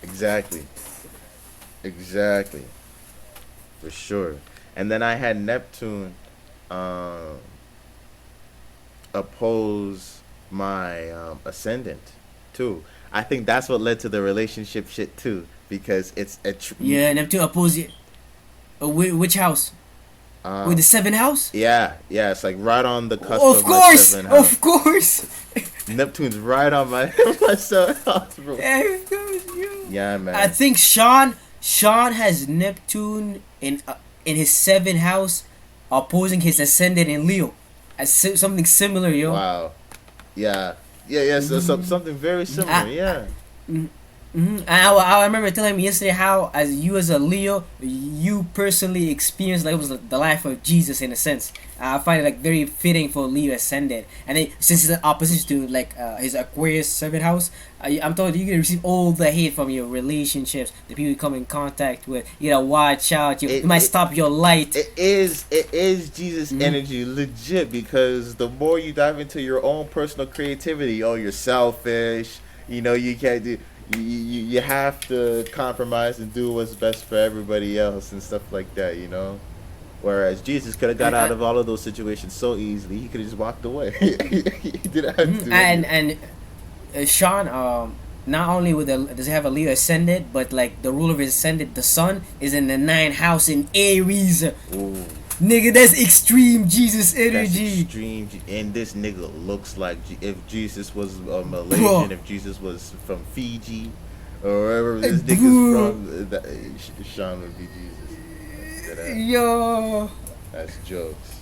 [SPEAKER 2] Exactly, for sure. And then I had Neptune oppose my ascendant too. I think that's what led to the relationship shit too, because it's
[SPEAKER 3] Neptune oppose you. Which house? With the 7th house?
[SPEAKER 2] Yeah, it's like right on the cusp
[SPEAKER 3] of
[SPEAKER 2] of my 7th house.
[SPEAKER 3] Of course.
[SPEAKER 2] Neptune's right on my 7th house, bro. Yeah, man.
[SPEAKER 3] I think Sean has Neptune in his 7th house, opposing his ascendant in Leo. Something similar, yo.
[SPEAKER 2] Wow. Yeah. So something very similar. Yeah.
[SPEAKER 3] And I remember telling him yesterday how, as a Leo, you personally experienced it was the life of Jesus in a sense. I find it very fitting for Leo ascendant, and then since it's an opposition to his Aquarius 7th house, I'm told you're gonna receive all the hate from your relationships, the people you come in contact with. You gotta watch out. You might stop your light.
[SPEAKER 2] It is Jesus energy, legit, because the more you dive into your own personal creativity, you're selfish. You can't do. You have to compromise and do what's best for everybody else and stuff like that, Whereas Jesus could have got out of all of those situations so easily. He could have just walked away. He didn't have to.
[SPEAKER 3] And Sean, not only does he have a Leo ascendant, but the ruler of his ascendant, the sun, is in the 9th house in Aries.
[SPEAKER 2] Ooh.
[SPEAKER 3] Nigga, that's extreme Jesus energy.
[SPEAKER 2] That's extreme, and this nigga looks like if Jesus was a Malaysian, if Jesus was from Fiji, or wherever this nigga's from, Sean would be Jesus.
[SPEAKER 3] Yo,
[SPEAKER 2] that's jokes.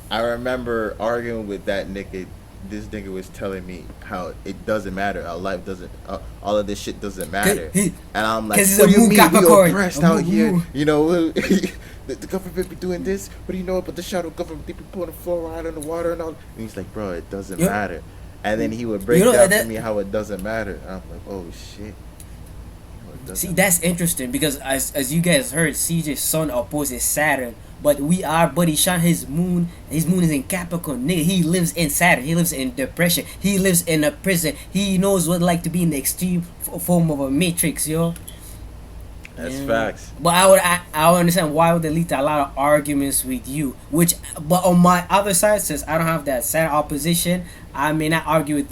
[SPEAKER 2] I remember arguing with that nigga. This nigga was telling me how it doesn't matter, our life doesn't, all of this shit doesn't matter, and I'm like, what do you mean we oppressed out here? The government be doing this. What do you know about the shadow government? They be putting fluoride in the water and all. And he's like, bro, it doesn't matter. And then he would break down to me how it doesn't matter. And I'm like, oh shit.
[SPEAKER 3] See, that's interesting because as you guys heard, CJ's sun opposes Saturn, But our buddy Sean, his moon is in Capricorn. Nigga, he lives in Saturn. He lives in depression. He lives in a prison. He knows what it's like to be in the extreme form of a matrix, yo.
[SPEAKER 2] That's facts.
[SPEAKER 3] But I would understand why would they lead to a lot of arguments with you. But on my other side, since I don't have that Saturn opposition, I may not argue with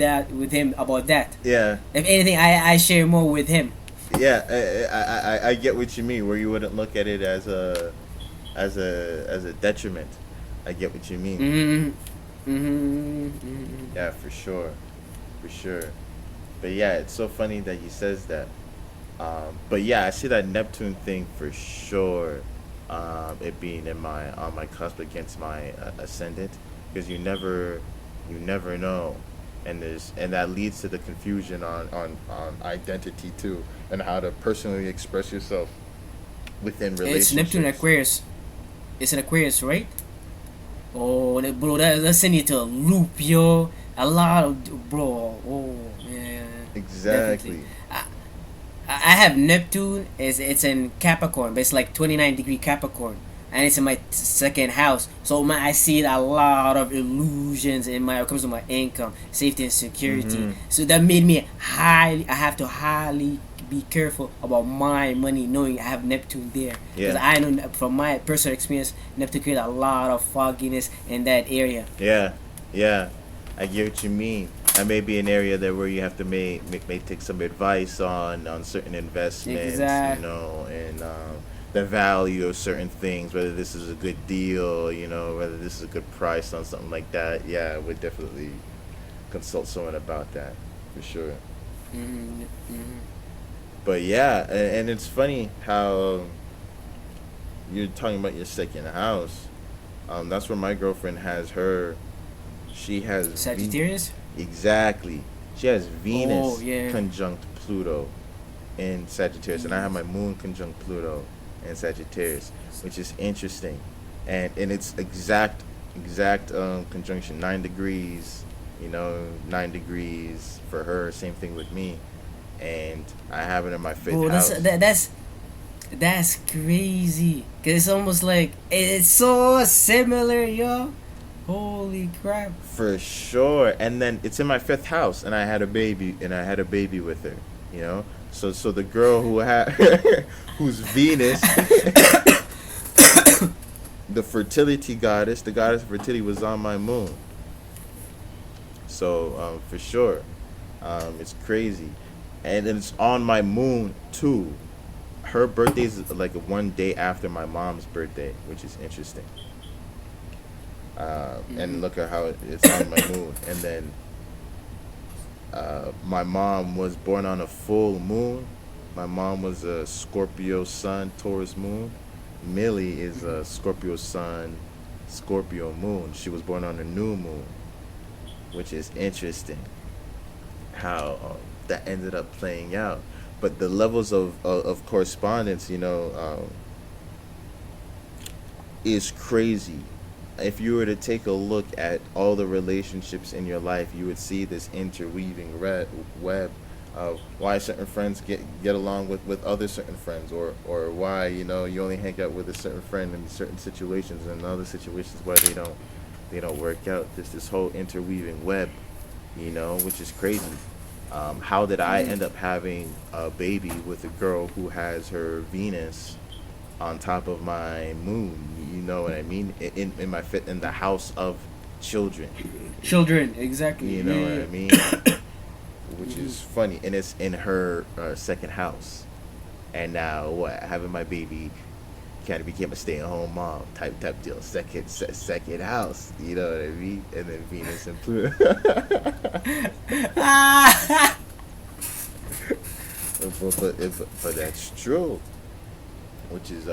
[SPEAKER 3] him about that.
[SPEAKER 2] Yeah.
[SPEAKER 3] If anything, I share more with him.
[SPEAKER 2] Yeah, I get what you mean. Where you wouldn't look at it as a detriment. I get what you mean. Yeah, for sure. But yeah, it's so funny that he says that. But yeah, I see that Neptune thing for sure. It being on my cusp against my ascendant, because you never know, and that leads to the confusion on identity too, and how to personally express yourself within relationships.
[SPEAKER 3] It's Neptune Aquarius. It's an Aquarius, right? Oh, bro, that's sending you to a loop, yo. A lot of bro. Oh man.
[SPEAKER 2] Exactly.
[SPEAKER 3] I have Neptune. It's in Capricorn, but it's like 29-degree Capricorn, and it's in my second house. So I see a lot of illusions when it comes to my income, safety, and security. So that made me I have to highly be careful about my money, knowing I have Neptune there. Because I know from my personal experience, Neptune creates a lot of fogginess in that area.
[SPEAKER 2] Yeah, I get what you mean. That may be an area there where you have to may take some advice on certain investments,
[SPEAKER 3] Exactly.
[SPEAKER 2] you know, and the value of certain things, whether this is a good deal, you know, whether this is a good price on something like that. Yeah, I would definitely consult someone about that, for sure. But yeah, and it's funny how you're talking about your second house. That's where my girlfriend has her. She has
[SPEAKER 3] Sagittarius?
[SPEAKER 2] Exactly. She has Venus
[SPEAKER 3] yeah.
[SPEAKER 2] conjunct Pluto in Sagittarius, and I have my moon conjunct Pluto in Sagittarius, which is interesting. And it's exact conjunction, 9 degrees, you know, 9 degrees for her, same thing with me. And I have it in my fifth house.
[SPEAKER 3] That's crazy. Cause it's almost like it's so similar, yo. Holy crap!
[SPEAKER 2] For sure. And then it's in my fifth house, and I had a baby with her. You know, so the girl who had who's Venus, the fertility goddess, the goddess of fertility, was on my moon. So for sure, it's crazy, and it's on my moon too. Her birthday is like 1 day after my mom's birthday, which is interesting. And look at how it's on my moon. And then my mom was born on a full moon. My mom was a Scorpio sun, Taurus moon. Millie is a Scorpio sun, Scorpio moon. She was born on a new moon, which is interesting how that ended up playing out. But the levels of correspondence, you know, is crazy. If you were to take a look at all the relationships in your life, you would see this interweaving web of why certain friends get along with other certain friends, or why, you know, you only hang out with a certain friend in certain situations, and in other situations why they don't work out. There's this whole interweaving web, you know, which is crazy. How did I end up having a baby with a girl who has her Venus on top of my moon? You know what I mean? In the house of children.
[SPEAKER 3] Children, exactly.
[SPEAKER 2] You know what I mean? Which is funny, and it's in her second house. And now what? Having my baby kind of became a stay-at-home mom type deal. Second house. You know what I mean? And then Venus and Pluto. but that's true, which is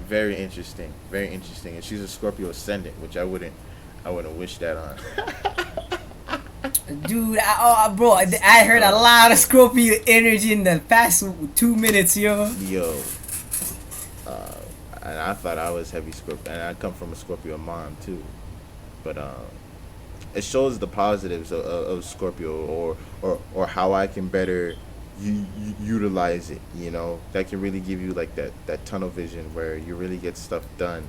[SPEAKER 2] very interesting, and she's a Scorpio ascendant, which I wouldn't wish that on.
[SPEAKER 3] Dude, bro, I heard a lot of Scorpio energy in the past 2 minutes, yo.
[SPEAKER 2] And I thought I was heavy Scorpio, and I come from a Scorpio mom too, but it shows the positives of Scorpio, or how I can better you utilize it. That can really give you like that tunnel vision where you really get stuff done.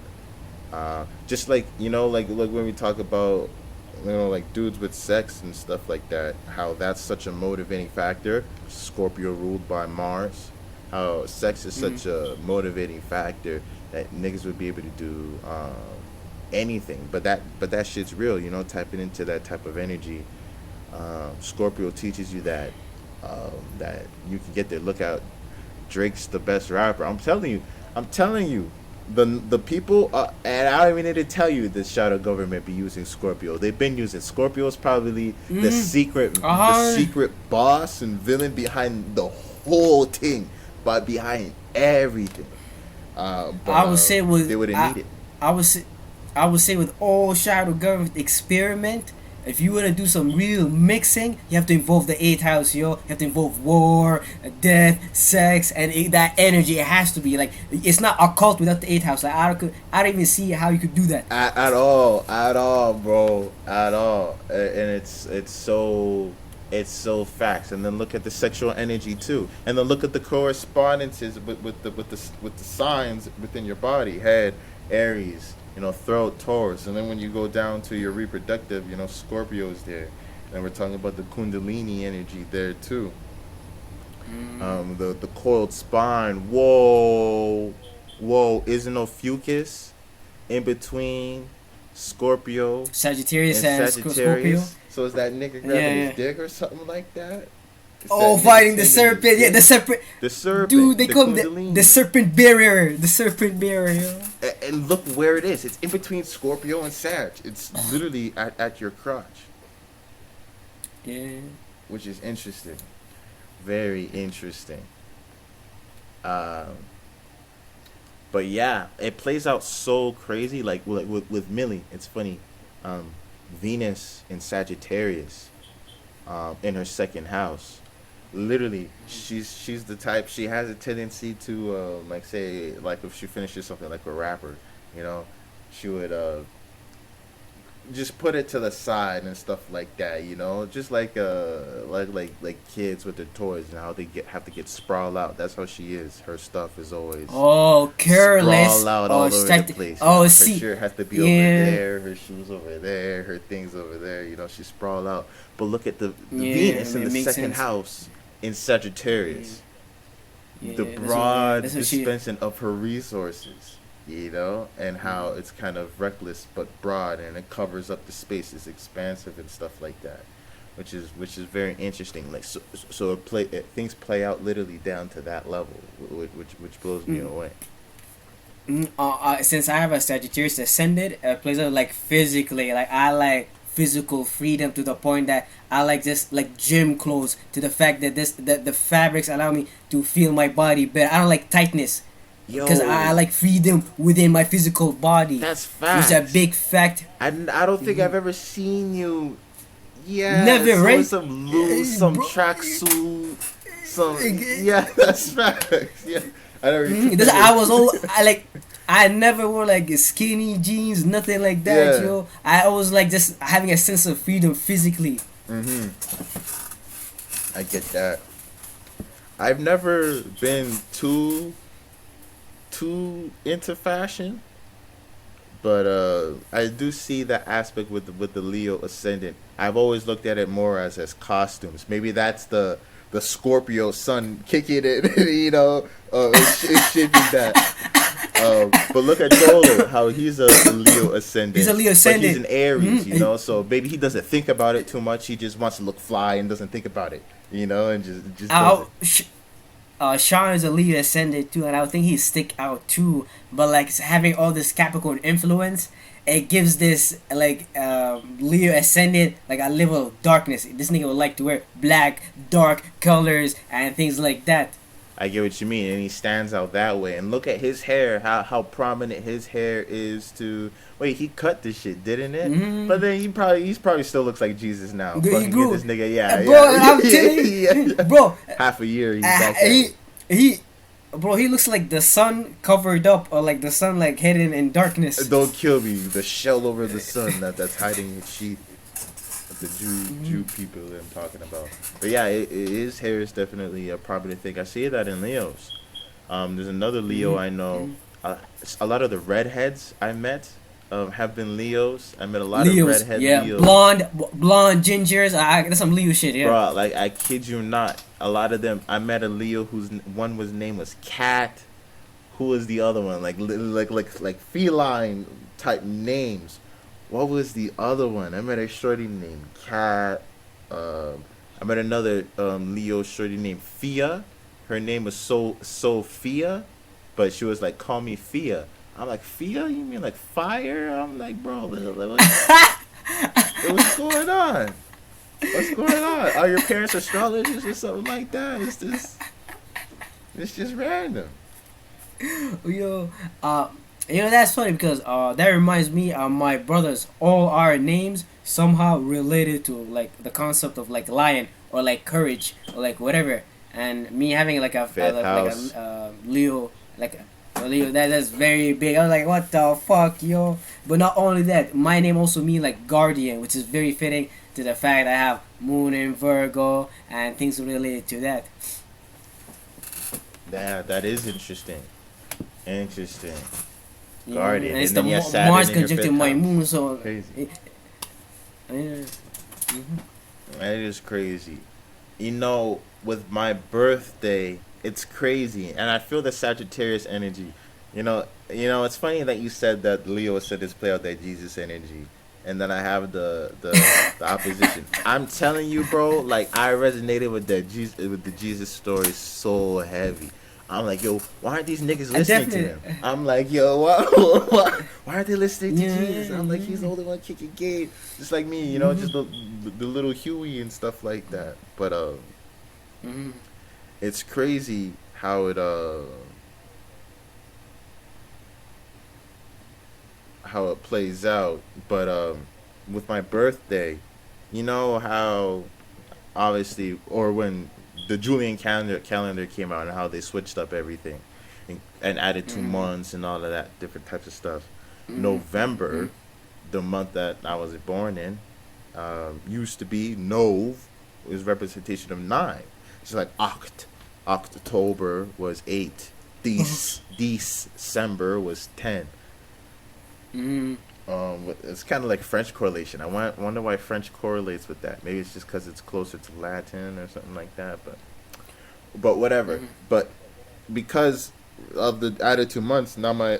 [SPEAKER 2] Just like like when we talk about like dudes with sex and stuff like that, how that's such a motivating factor. Scorpio ruled by Mars. How sex is such a motivating factor that niggas would be able to do anything. But that shit's real. Tapping into that type of energy. Scorpio teaches you that you can get there. Look out, Drake's the best rapper. I'm telling you. The people, and I don't even need to tell you, the shadow government be using Scorpio. They've been using Scorpio's probably the secret boss and villain behind the whole thing, but behind everything.
[SPEAKER 3] I would say with
[SPEAKER 2] they wouldn't need it.
[SPEAKER 3] I would say with all shadow government experiment, if you want to do some real mixing, you have to involve the 8th house, yo. You have to involve war, death, sex, and that energy. It has to be like, it's not occult without the 8th house. Like I don't even see how you could do that
[SPEAKER 2] At all, bro, at all. And it's so facts. And then look at the sexual energy too, and then look at the correspondences with the signs within your body: head, Aries, throat, Taurus. And then when you go down to your reproductive, Scorpio's there. And we're talking about the Kundalini energy there too. The coiled spine. Whoa, isn't no fucus in between Scorpio
[SPEAKER 3] Sagittarius and Scorpio.
[SPEAKER 2] So is that nigga grabbing his dick or something like that?
[SPEAKER 3] Fighting the serpent. Yeah, the serpent.
[SPEAKER 2] The serpent.
[SPEAKER 3] Dude, they call him the serpent barrier. The serpent barrier.
[SPEAKER 2] And look where it is. It's in between Scorpio and Sag. It's literally at your crotch.
[SPEAKER 3] Yeah.
[SPEAKER 2] Which is interesting. Very interesting. But yeah, it plays out so crazy. Like with Millie, it's funny. Venus in Sagittarius, in her second house. Literally, she's the type. She has a tendency to say if she finishes something like a rapper, she would just put it to the side and stuff like that. Just like kids with their toys and how they have to get sprawl out. That's how she is. Her stuff is always
[SPEAKER 3] careless.
[SPEAKER 2] Sprawl out all over the place. Her shirt has to be over there. Her shoes over there. Her things over there. She sprawl out. But look at the Venus in the second house in Sagittarius. The broad dispensing of her resources. And how it's kind of reckless but broad, and it covers up the space. It's expansive and stuff like that, which is very interesting. Like so things play out literally down to that level, which blows me away.
[SPEAKER 3] Since I have a Sagittarius ascendant, it plays out like physically. Like I like physical freedom to the point that I like just like gym clothes, to the fact that the fabrics allow me to feel my body better. I don't like tightness. Because I like freedom within my physical body.
[SPEAKER 2] That's fact.
[SPEAKER 3] Which is a big fact.
[SPEAKER 2] I don't think I've ever seen you. Yeah.
[SPEAKER 3] Never, right?
[SPEAKER 2] Some loose, some tracksuit, some. Yeah, that's facts. Yeah.
[SPEAKER 3] I never wore like skinny jeans, nothing like that, yo. I always like just having a sense of freedom physically.
[SPEAKER 2] I get that. I've never been too into fashion, but I do see that aspect with the Leo ascendant. I've always looked at it more as costumes. Maybe that's the Scorpio sun kicking it, it should be that. But look at Dolo, how he's a Leo ascendant.
[SPEAKER 3] He's a Leo ascendant.
[SPEAKER 2] But he's an Aries, so maybe he doesn't think about it too much. He just wants to look fly and doesn't think about it, and just does it.
[SPEAKER 3] Sean is a Leo ascendant too, and I would think he'd stick out too. But like having all this Capricorn influence, it gives this Leo ascendant like a level of darkness. This nigga would like to wear black, dark colors and things like that.
[SPEAKER 2] I get what you mean, and he stands out that way. And look at his hair, how prominent his hair is. To wait, he cut this shit, didn't it? But then he probably still looks like Jesus now. Fucking get this nigga,
[SPEAKER 3] bro. I'm telling you, bro.
[SPEAKER 2] Half a year he's back.
[SPEAKER 3] He looks like the sun covered up, or like the sun like hidden in darkness.
[SPEAKER 2] Don't kill me. The shell over the sun that's hiding its sheath. the Jew people that I'm talking about. But yeah, his hair is definitely a prominent thing. I see that in Leos. There's another Leo I know. Uh, a lot of the redheads I met have been Leos. I met a lot of
[SPEAKER 3] Leos,
[SPEAKER 2] redhead
[SPEAKER 3] yeah,
[SPEAKER 2] Leos.
[SPEAKER 3] blonde gingers. That's some Leo shit, yeah.
[SPEAKER 2] Bro, like I kid you not, a lot of them. I met a Leo whose one was name was Cat. Who was the other one? Like feline type names. What was the other one? I met a shorty named Cat. I met another Leo shorty named Fia. Her name was Sophia, but she was like, call me Fia. I'm like, Fia? You mean like fire? I'm like, bro, what's going on? What's going on? Are your parents astrologers or something like that? It's just random.
[SPEAKER 3] Yo, that's funny because that reminds me of my brothers. All our names somehow related to like the concept of like lion or like courage or like whatever. And me having like a Leo, like a Leo, that's very big. I was like, what the fuck, yo? But not only that, my name also means like guardian, which is very fitting to the fact I have Moon in Virgo and things related to that.
[SPEAKER 2] That is interesting. Interesting.
[SPEAKER 3] Yeah,
[SPEAKER 2] Guardian.
[SPEAKER 3] and it's
[SPEAKER 2] And
[SPEAKER 3] the
[SPEAKER 2] then you have Saturn
[SPEAKER 3] Mars
[SPEAKER 2] in your
[SPEAKER 3] conjuncting
[SPEAKER 2] fifth
[SPEAKER 3] my
[SPEAKER 2] house.
[SPEAKER 3] moon, so
[SPEAKER 2] Crazy.
[SPEAKER 3] yeah.
[SPEAKER 2] That is crazy. You know, with my birthday, it's crazy, and I feel the Sagittarius energy. It's funny that you said that Leo said this play out that Jesus energy, and then I have the opposition. I'm telling you, bro. Like I resonated with the Jesus story so heavy. I'm like, yo, why aren't these niggas listening to him? I'm like, yo, why aren't they listening to Jesus? I'm like, he's the only one kicking game, just like me, just the little Huey and stuff like that. But it's crazy how it plays out. But with my birthday, you know how obviously, or when the Julian calendar came out and how they switched up everything and added 2 months and all of that different types of stuff. November, the month that I was born in, used to be Nov, is representation of 9. It's like October was 8. December was 10. It's kind of like French correlation. I wonder why French correlates with that. Maybe it's just because it's closer to Latin or something like that. But whatever. But because of the added 2 months, now my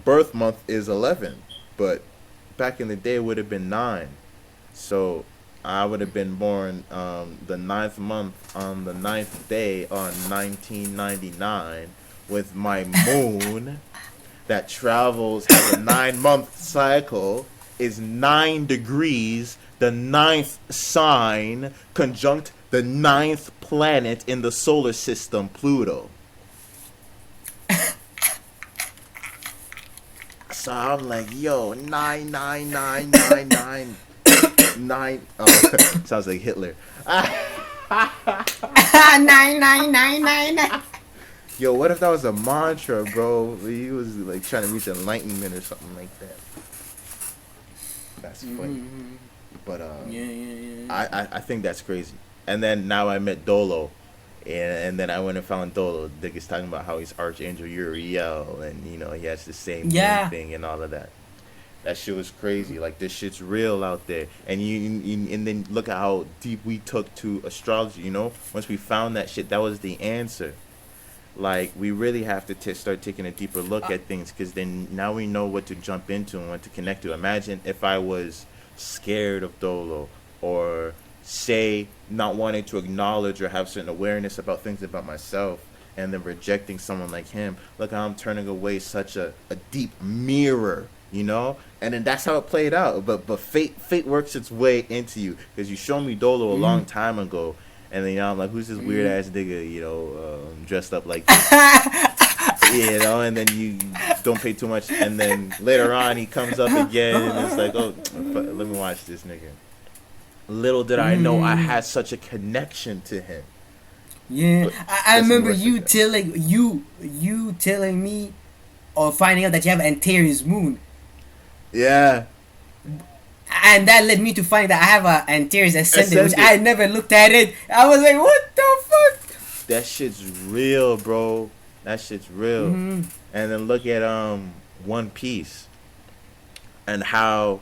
[SPEAKER 2] birth month is 11. But back in the day, it would have been 9. So I would have been born the 9th month on the 9th day on 1999 with my moon that travels, has a 9-month cycle, is 9 degrees, the 9th sign, conjunct the 9th planet in the solar system, Pluto. So I'm like, yo, 99999 9. Oh, sounds like Hitler.
[SPEAKER 3] 9999.
[SPEAKER 2] Yo, what if that was a mantra, bro? He was like trying to reach enlightenment or something like that. That's funny. But I think that's crazy. And then now I met Dolo, and then I went and found Dolo. Dick is talking about how he's Archangel Uriel, and he has the same thing and all of that. That shit was crazy. Like, this shit's real out there. And and then look at how deep we took to astrology. Once we found that shit, that was the answer. Like, we really have to start taking a deeper look at things, because then now we know what to jump into and what to connect to. Imagine if I was scared of Dolo, or say not wanting to acknowledge or have certain awareness about things about myself, and then rejecting someone like him. Look how I'm turning away such a deep mirror, and then that's how it played out. But fate works its way into you, because you showed me Dolo a long time ago. And then I'm like, who's this weird ass nigga, dressed up like this? And then you don't pay too much. And then later on, he comes up again, and it's like, oh, let me watch this nigga. Little did I know I had such a connection to him.
[SPEAKER 3] Yeah, I remember you telling me, or finding out that you have Antares moon.
[SPEAKER 2] Yeah.
[SPEAKER 3] And that led me to find that I have a Antares ascendant, which
[SPEAKER 2] Ascendant.
[SPEAKER 3] I never looked at it. I was like, what the fuck?
[SPEAKER 2] That shit's real, bro. That shit's real.
[SPEAKER 3] Mm-hmm.
[SPEAKER 2] And then look at One Piece and how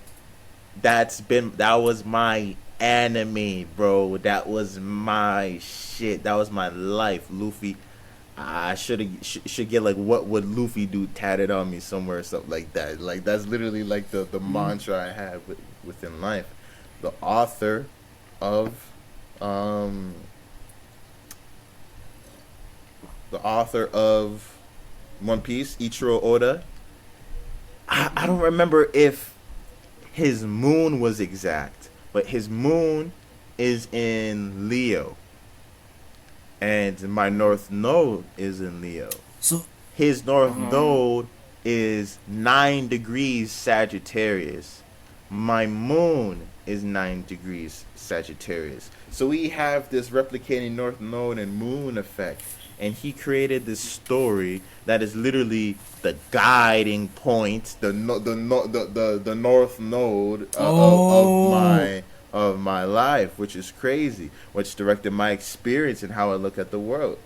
[SPEAKER 2] that was my anime, bro. That was my shit. That was my life. Luffy. I should get like what would Luffy do tatted on me somewhere or something like that. Like that's literally like the mantra I have within life. The author of um One Piece, Ichiro Oda. I don't remember if his moon was exact, but his moon is in Leo, and my north node is in Leo.
[SPEAKER 3] So,
[SPEAKER 2] His north node is 9 degrees Sagittarius. My moon is 9 degrees Sagittarius. So we have this replicating north node and moon effect. And he created this story that is literally the guiding point, the north node of my life, which is crazy, which directed my experience and how I look at the world.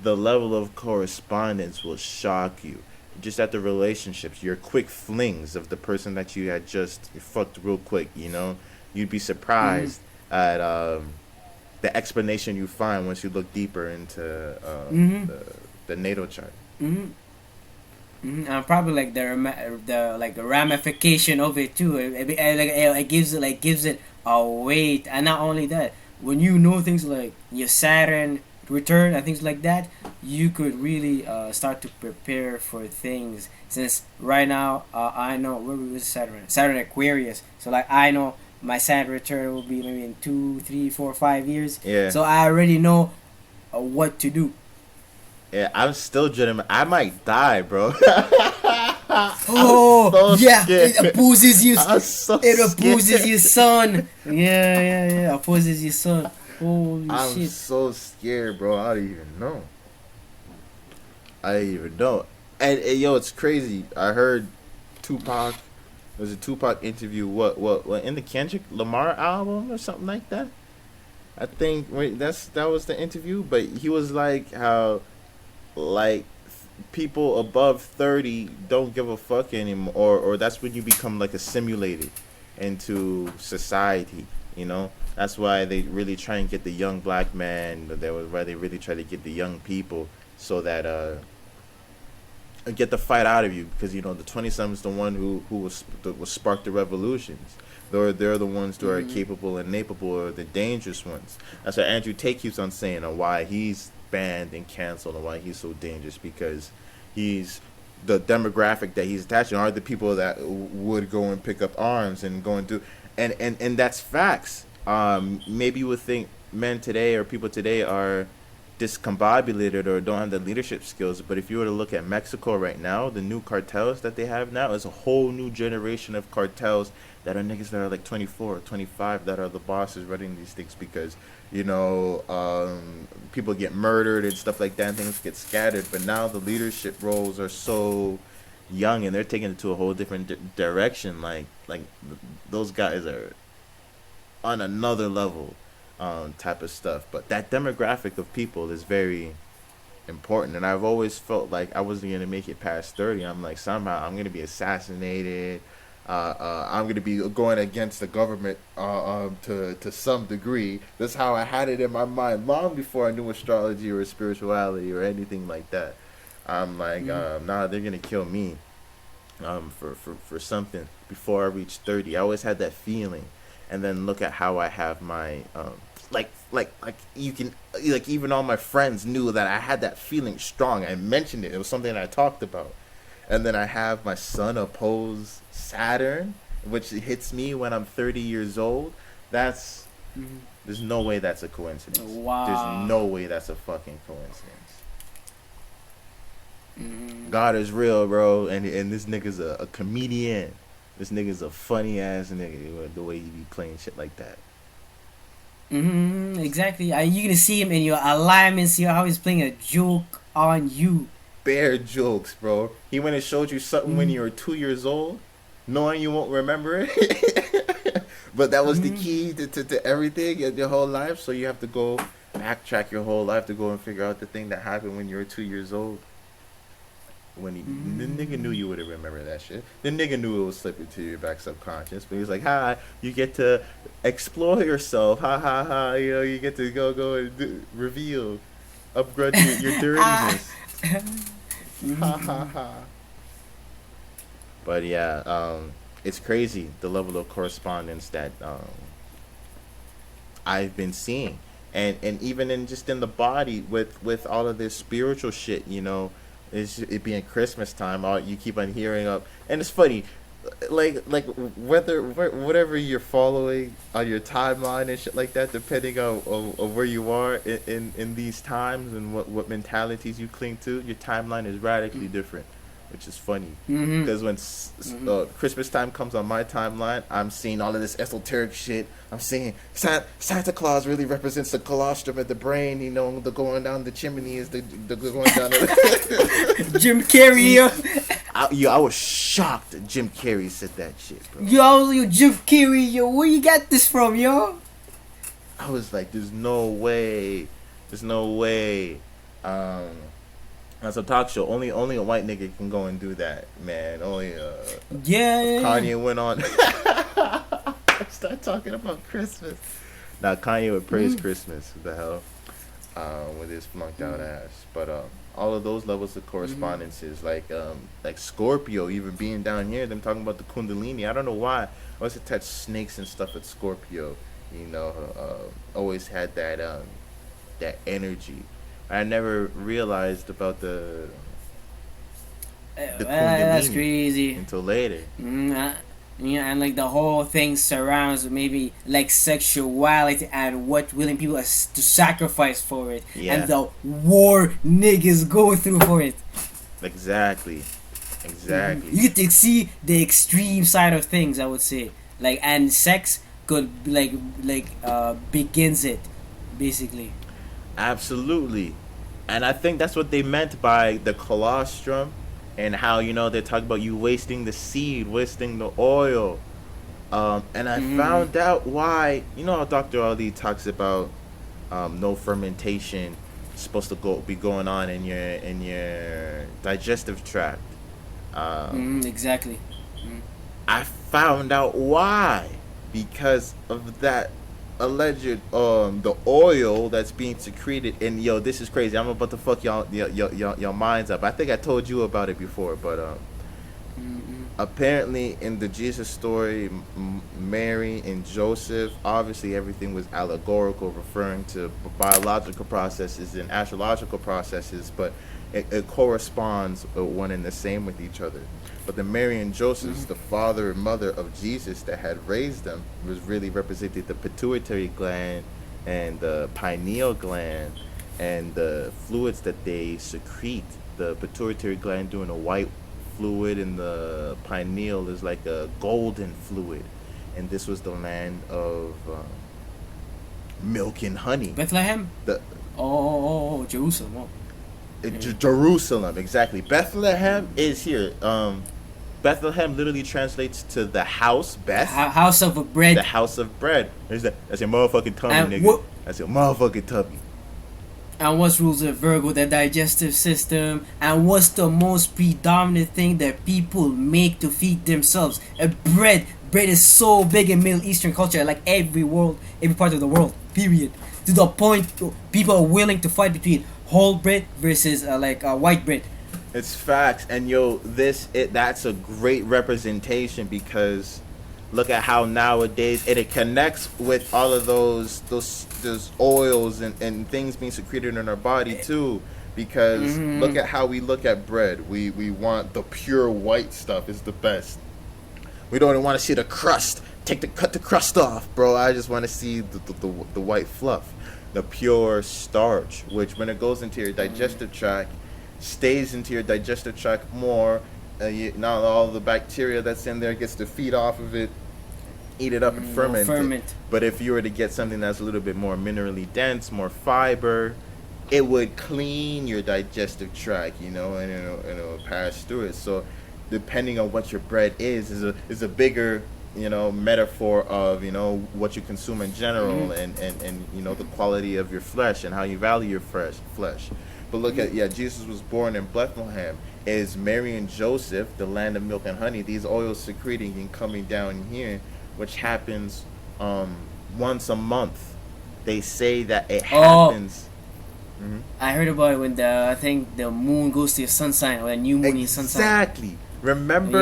[SPEAKER 2] The level of correspondence will shock you. Just at the relationships, your quick flings of the person that you had just fucked real quick, you know, you'd be surprised at the explanation you find once you look deeper into the natal chart.
[SPEAKER 3] probably like the ramification of it too. It gives it a weight, and not only that, when you know things like your Saturn return and things like that, you could really start to prepare for things. Since right now, I know where was Saturn Aquarius, so like I know my Saturn return will be maybe in 2, 3, 4, 5 years.
[SPEAKER 2] Yeah.
[SPEAKER 3] So I already know what to do.
[SPEAKER 2] Yeah, I'm still dreading. I might die, bro.
[SPEAKER 3] Oh,
[SPEAKER 2] so
[SPEAKER 3] yeah,
[SPEAKER 2] scared.
[SPEAKER 3] it opposes you.
[SPEAKER 2] I'm so
[SPEAKER 3] It opposes
[SPEAKER 2] scared.
[SPEAKER 3] your son. Yeah, opposes your son. Holy
[SPEAKER 2] I'm
[SPEAKER 3] shit.
[SPEAKER 2] so scared, bro. I don't even know. And yo, it's crazy. I heard Tupac. There's a Tupac interview. What in the Kendrick Lamar album or something like that. I think that was the interview. But he was like how, like, people above 30 don't give a fuck anymore, or that's when you become like assimilated into society. You know, that's why they really try and get the young black man. Why they really try to get the young people so that get the fight out of you, because you know the 20-somethings the one who will spark the revolutions. They're the ones who are capable and capable, or the dangerous ones. That's what Andrew Tate keeps on saying, and why he's banned and canceled, and why he's so dangerous, because he's the demographic that he's attaching are the people that would go and pick up arms and go and do, and that's facts. Maybe you would think men today or people today are discombobulated or don't have the leadership skills, but if you were to look at Mexico right now, the new cartels that they have now is a whole new generation of cartels that are niggas that are like 24 or 25 that are the bosses running these things, because you know people get murdered and stuff like that and things get scattered, but now the leadership roles are so young and they're taking it to a whole different direction. Like those guys are on another level type of stuff. But that demographic of people is very important, and I've always felt like I wasn't going to make it past 30. I'm like, somehow I'm going to be assassinated. I'm going to be going against the government to some degree. That's how I had it in my mind long before I knew astrology or spirituality or anything like that. I'm like, nah, they're going to kill me for something before I reach 30. I always had that feeling. And then look at how I have my like you can, like, even all my friends knew that I had that feeling strong. I mentioned it. It was something I talked about. And then I have my sun oppose Saturn, which hits me when I'm 30 years old. That's there's no way that's a coincidence.
[SPEAKER 3] Wow.
[SPEAKER 2] There's no way that's a fucking coincidence. God is real, bro, and this nigga's a comedian. This nigga's a funny ass nigga, the way he be playing shit like that.
[SPEAKER 3] Exactly. You gonna see him in your alignment, see how he's playing a joke on you.
[SPEAKER 2] Bare jokes, bro. He went and showed you something when you were 2 years old. knowing you won't remember it. But that was the key to everything in your whole life. So you have to go backtrack your whole life to go and figure out the thing that happened when you were 2 years old. When the nigga knew you wouldn't remember that shit. The nigga knew it was slipping to your back subconscious. But he was like, "Hi, you get to explore yourself. Ha ha ha. You know, you get to go and reveal, upgrade your dirtiness. Ha ha ha." But yeah, it's crazy the level of correspondence that I've been seeing, and even in just in the body with all of this spiritual shit, you know. It being Christmas time, all you keep on hearing up, and it's funny, like whatever you're following on your timeline and shit like that, depending on where you are in these times and what mentalities you cling to, your timeline is radically different, which is funny because when Christmas time comes on my timeline, I'm seeing all of this esoteric shit. I'm seeing Santa Claus really represents the colostrum of the brain. You know, the going down the chimney is the going down.
[SPEAKER 3] Jim Carrey.
[SPEAKER 2] I was shocked that Jim Carrey said that shit, bro.
[SPEAKER 3] Yo, Jim Carrey, yo, where you got this from, yo?
[SPEAKER 2] I was like, there's no way. That's a talk show. Only a white nigga can go and do that, man. Only Kanye went on. Start talking about Christmas. Now Kanye would praise Christmas. What the hell? With his flunked out ass. But all of those levels of correspondences, like Scorpio, even being down here, them talking about the Kundalini. I don't know why. I always attach snakes and stuff with Scorpio. You know, always had that energy. I never realized about the Kundalini.
[SPEAKER 3] That's crazy.
[SPEAKER 2] Until later.
[SPEAKER 3] Yeah, and like the whole thing surrounds maybe like sexuality and what willing people are to sacrifice for it, and the war niggas go through for it.
[SPEAKER 2] Exactly.
[SPEAKER 3] You get to see the extreme side of things, I would say. Like, and sex could begins it, basically.
[SPEAKER 2] Absolutely. And I think that's what they meant by the colostrum, and how, you know, they talk about you wasting the seed, wasting the oil. And I found out why. You know how Dr. Ali talks about no fermentation is supposed to be going on in your digestive tract.
[SPEAKER 3] Exactly.
[SPEAKER 2] I found out why, because of that alleged the oil that's being secreted. And yo, this is crazy. I'm about to fuck y'all minds up. I think I told you about it before, but apparently in the Jesus story, Mary and Joseph, obviously everything was allegorical, referring to biological processes and astrological processes, but it corresponds one and the same with each other. But the Mary and Joseph, the father and mother of Jesus that had raised them, was really represented the pituitary gland and the pineal gland and the fluids that they secrete. The pituitary gland doing a white fluid, and the pineal is like a golden fluid. And this was the land of milk and honey.
[SPEAKER 3] Bethlehem? Jerusalem.
[SPEAKER 2] Jerusalem, exactly. Bethlehem is here. Bethlehem literally translates to the house, Beth.
[SPEAKER 3] House of bread.
[SPEAKER 2] The house of bread. That's your motherfucking tummy, nigga. That's your motherfucking tummy.
[SPEAKER 3] And what's rules of Virgo? The digestive system. And what's the most predominant thing that people make to feed themselves? Bread. Bread is so big in Middle Eastern culture, like every part of the world, period. To the point people are willing to fight between whole bread versus white bread.
[SPEAKER 2] It's facts. And yo, that's a great representation, because look at how nowadays it connects with all of those oils and things being secreted in our body too. Because look at how we look at bread. We want the pure white stuff is the best. We don't even want to see the crust. Cut the crust off, bro. I just want to see the white fluff, the pure starch, which when it goes into your digestive tract, stays into your digestive tract more. Now all the bacteria that's in there gets to feed off of it, eat it up and ferment it. But if you were to get something that's a little bit more minerally dense, more fiber, it would clean your digestive tract, you know, and it'll pass through it. So depending on what your bread is a bigger, metaphor of, what you consume in general, and the quality of your flesh and how you value your flesh. But look at, Jesus was born in Bethlehem. Is Mary and Joseph, the land of milk and honey, these oils secreting and coming down here, which happens once a month. They say that it happens.
[SPEAKER 3] I heard about it when I think the moon goes to your sun sign, or a new moon in your sun sign.
[SPEAKER 2] Exactly. Remember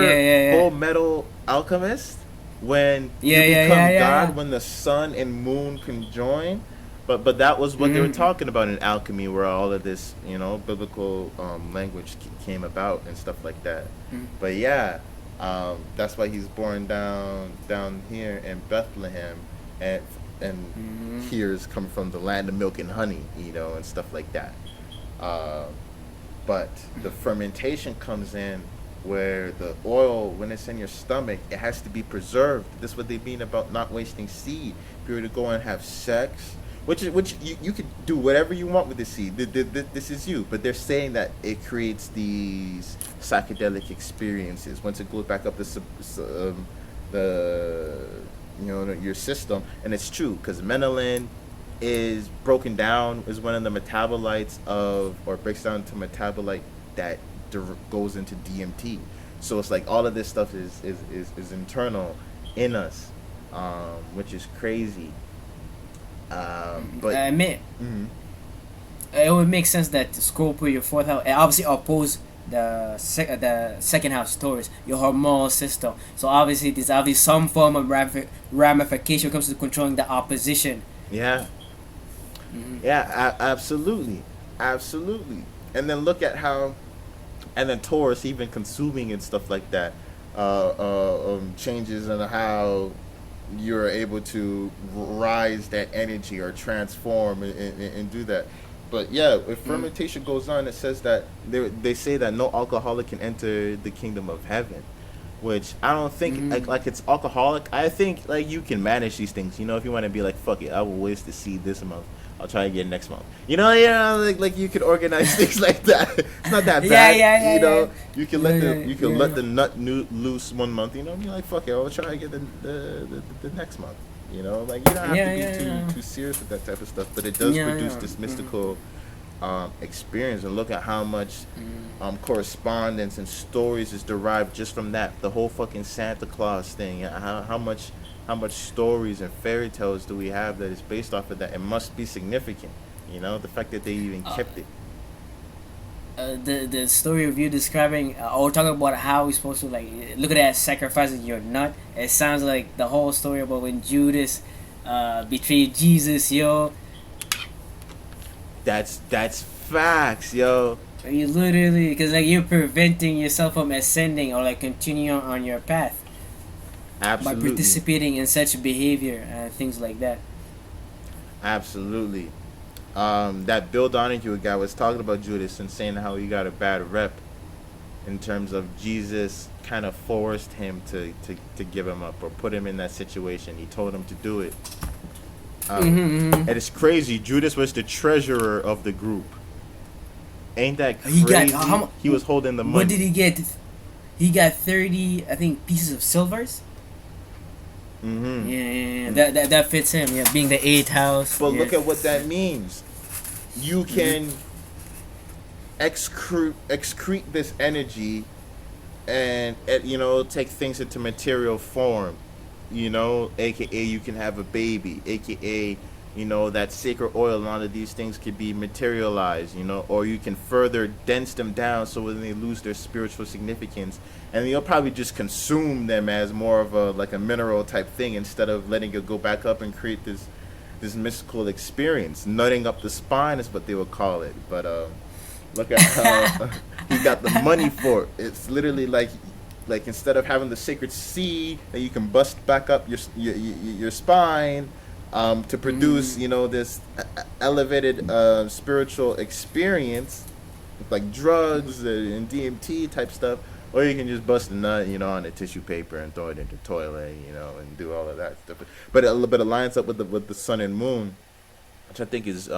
[SPEAKER 2] Full Metal Alchemist? When you become God, when the sun and moon conjoin? But that was what they were talking about in alchemy, where all of this, biblical language came about and stuff like that. But that's why he's born down here in Bethlehem, and here's come from the land of milk and honey, and stuff like that. But the fermentation comes in, where the oil, when it's in your stomach, it has to be preserved. This is what they mean about not wasting seed. If you were to go and have sex, which you could do whatever you want with the seed. This is you. But they're saying that it creates these psychedelic experiences once it goes back up your system. And it's true, because Menelin is broken down, is one of the metabolites or breaks down to metabolite that goes into DMT. So it's like all of this stuff is internal in us, which is crazy. But
[SPEAKER 3] I admit, it would make sense that the Scorpio, your fourth house, obviously oppose the second house, Taurus, your hormonal system. So obviously there's some form of ramification when it comes to controlling the opposition.
[SPEAKER 2] Yeah. Absolutely. And then look at how, and then Taurus, even consuming and stuff like that, changes in how you're able to rise that energy or transform and do that. But if fermentation goes on, it says that they say that no alcoholic can enter the kingdom of heaven, which I don't think like it's alcoholic. I think like you can manage these things. If you want to be like, fuck it, I will waste the seed this month, I'll try again next month. Like you could organize things like that. It's not that bad. You can let the nut loose one month. Be like, fuck it, I'll try again the next month. Like you don't have to be too serious with that type of stuff. But it does produce this mystical experience. And look at how much correspondence and stories is derived just from that. The whole fucking Santa Claus thing. How much stories and fairy tales do we have that is based off of that? It must be significant, the fact that they even kept it.
[SPEAKER 3] The story of you describing, or talking about how we're supposed to like look at that sacrificing your nut. It sounds like the whole story about when Judas betrayed Jesus, yo.
[SPEAKER 2] That's facts, yo.
[SPEAKER 3] You literally, because like you're preventing yourself from ascending or like continuing on your path.
[SPEAKER 2] Absolutely.
[SPEAKER 3] By participating in such behavior and things like that.
[SPEAKER 2] Absolutely. That Bill Donahue guy was talking about Judas and saying how he got a bad rep in terms of Jesus kind of forced him to give him up or put him in that situation. He told him to do it. And it's crazy. Judas was the treasurer of the group. Ain't that crazy? He was holding the money.
[SPEAKER 3] What did he get? He got 30, I think, pieces of silvers. That fits him. Being the 8th house.
[SPEAKER 2] But look at what that means. You can excrete this energy and take things into material form. AKA you can have a baby. AKA that sacred oil. A lot of these things could be materialized. Or you can further dense them down so when they lose their spiritual significance. And you'll probably just consume them as more of a mineral type thing instead of letting it go back up and create this mystical experience. Nutting up the spine is what they would call it. But look at how he got the money for it. It's literally like instead of having the sacred seed that you can bust back up your spine to produce this elevated spiritual experience like drugs and DMT type stuff. Or you can just bust a nut, on a tissue paper and throw it into the toilet, and do all of that stuff. But it lines up with the sun and moon, which I think is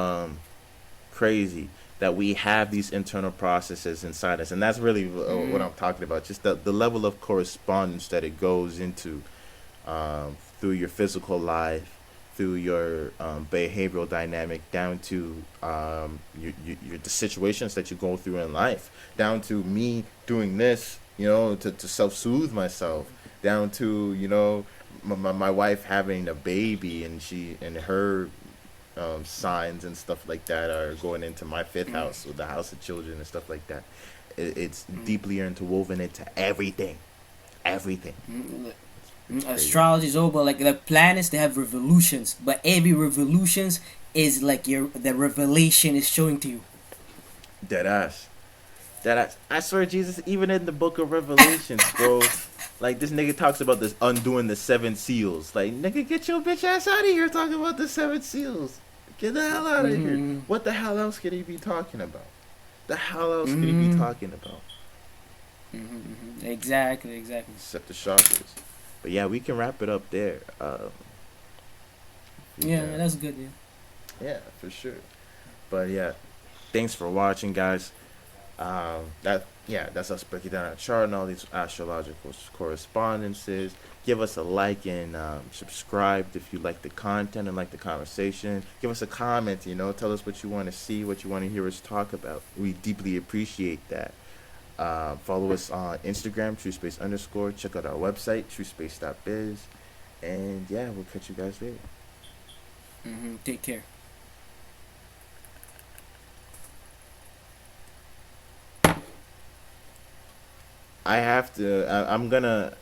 [SPEAKER 2] crazy that we have these internal processes inside us, and that's really what I'm talking about. Just the level of correspondence that it goes into, through your physical life, through your behavioral dynamic, down to the situations that you go through in life, down to me doing this, to self-soothe myself, down to, my wife having a baby, and her signs and stuff like that are going into my fifth house, with the house of children and stuff like that. It's deeply interwoven into everything.
[SPEAKER 3] Astrology is all about, like, the planets. They have revolutions, but every revolutions is like the revelation is showing to you.
[SPEAKER 2] Dead ass. I swear, Jesus, even in the book of Revelations, bro, like, this nigga talks about this undoing the seven seals. Like, nigga, get your bitch ass out of here talking about the seven seals. Get the hell out of here. What the hell else could he be talking about?
[SPEAKER 3] Exactly.
[SPEAKER 2] Except the chakras. But yeah, we can wrap it up there.
[SPEAKER 3] That's good.
[SPEAKER 2] Yeah, for sure. But yeah, thanks for watching, guys. That's us breaking down our chart and all these astrological correspondences. Give us a like and subscribe if you like the content and like the conversation. Give us a comment, tell us what you want to see, what you want to hear us talk about. We deeply appreciate that. Follow us on Instagram, Truspace_. Check out our website, truspace.biz. And yeah, we'll catch you guys later.
[SPEAKER 3] Take care.
[SPEAKER 2] I'm gonna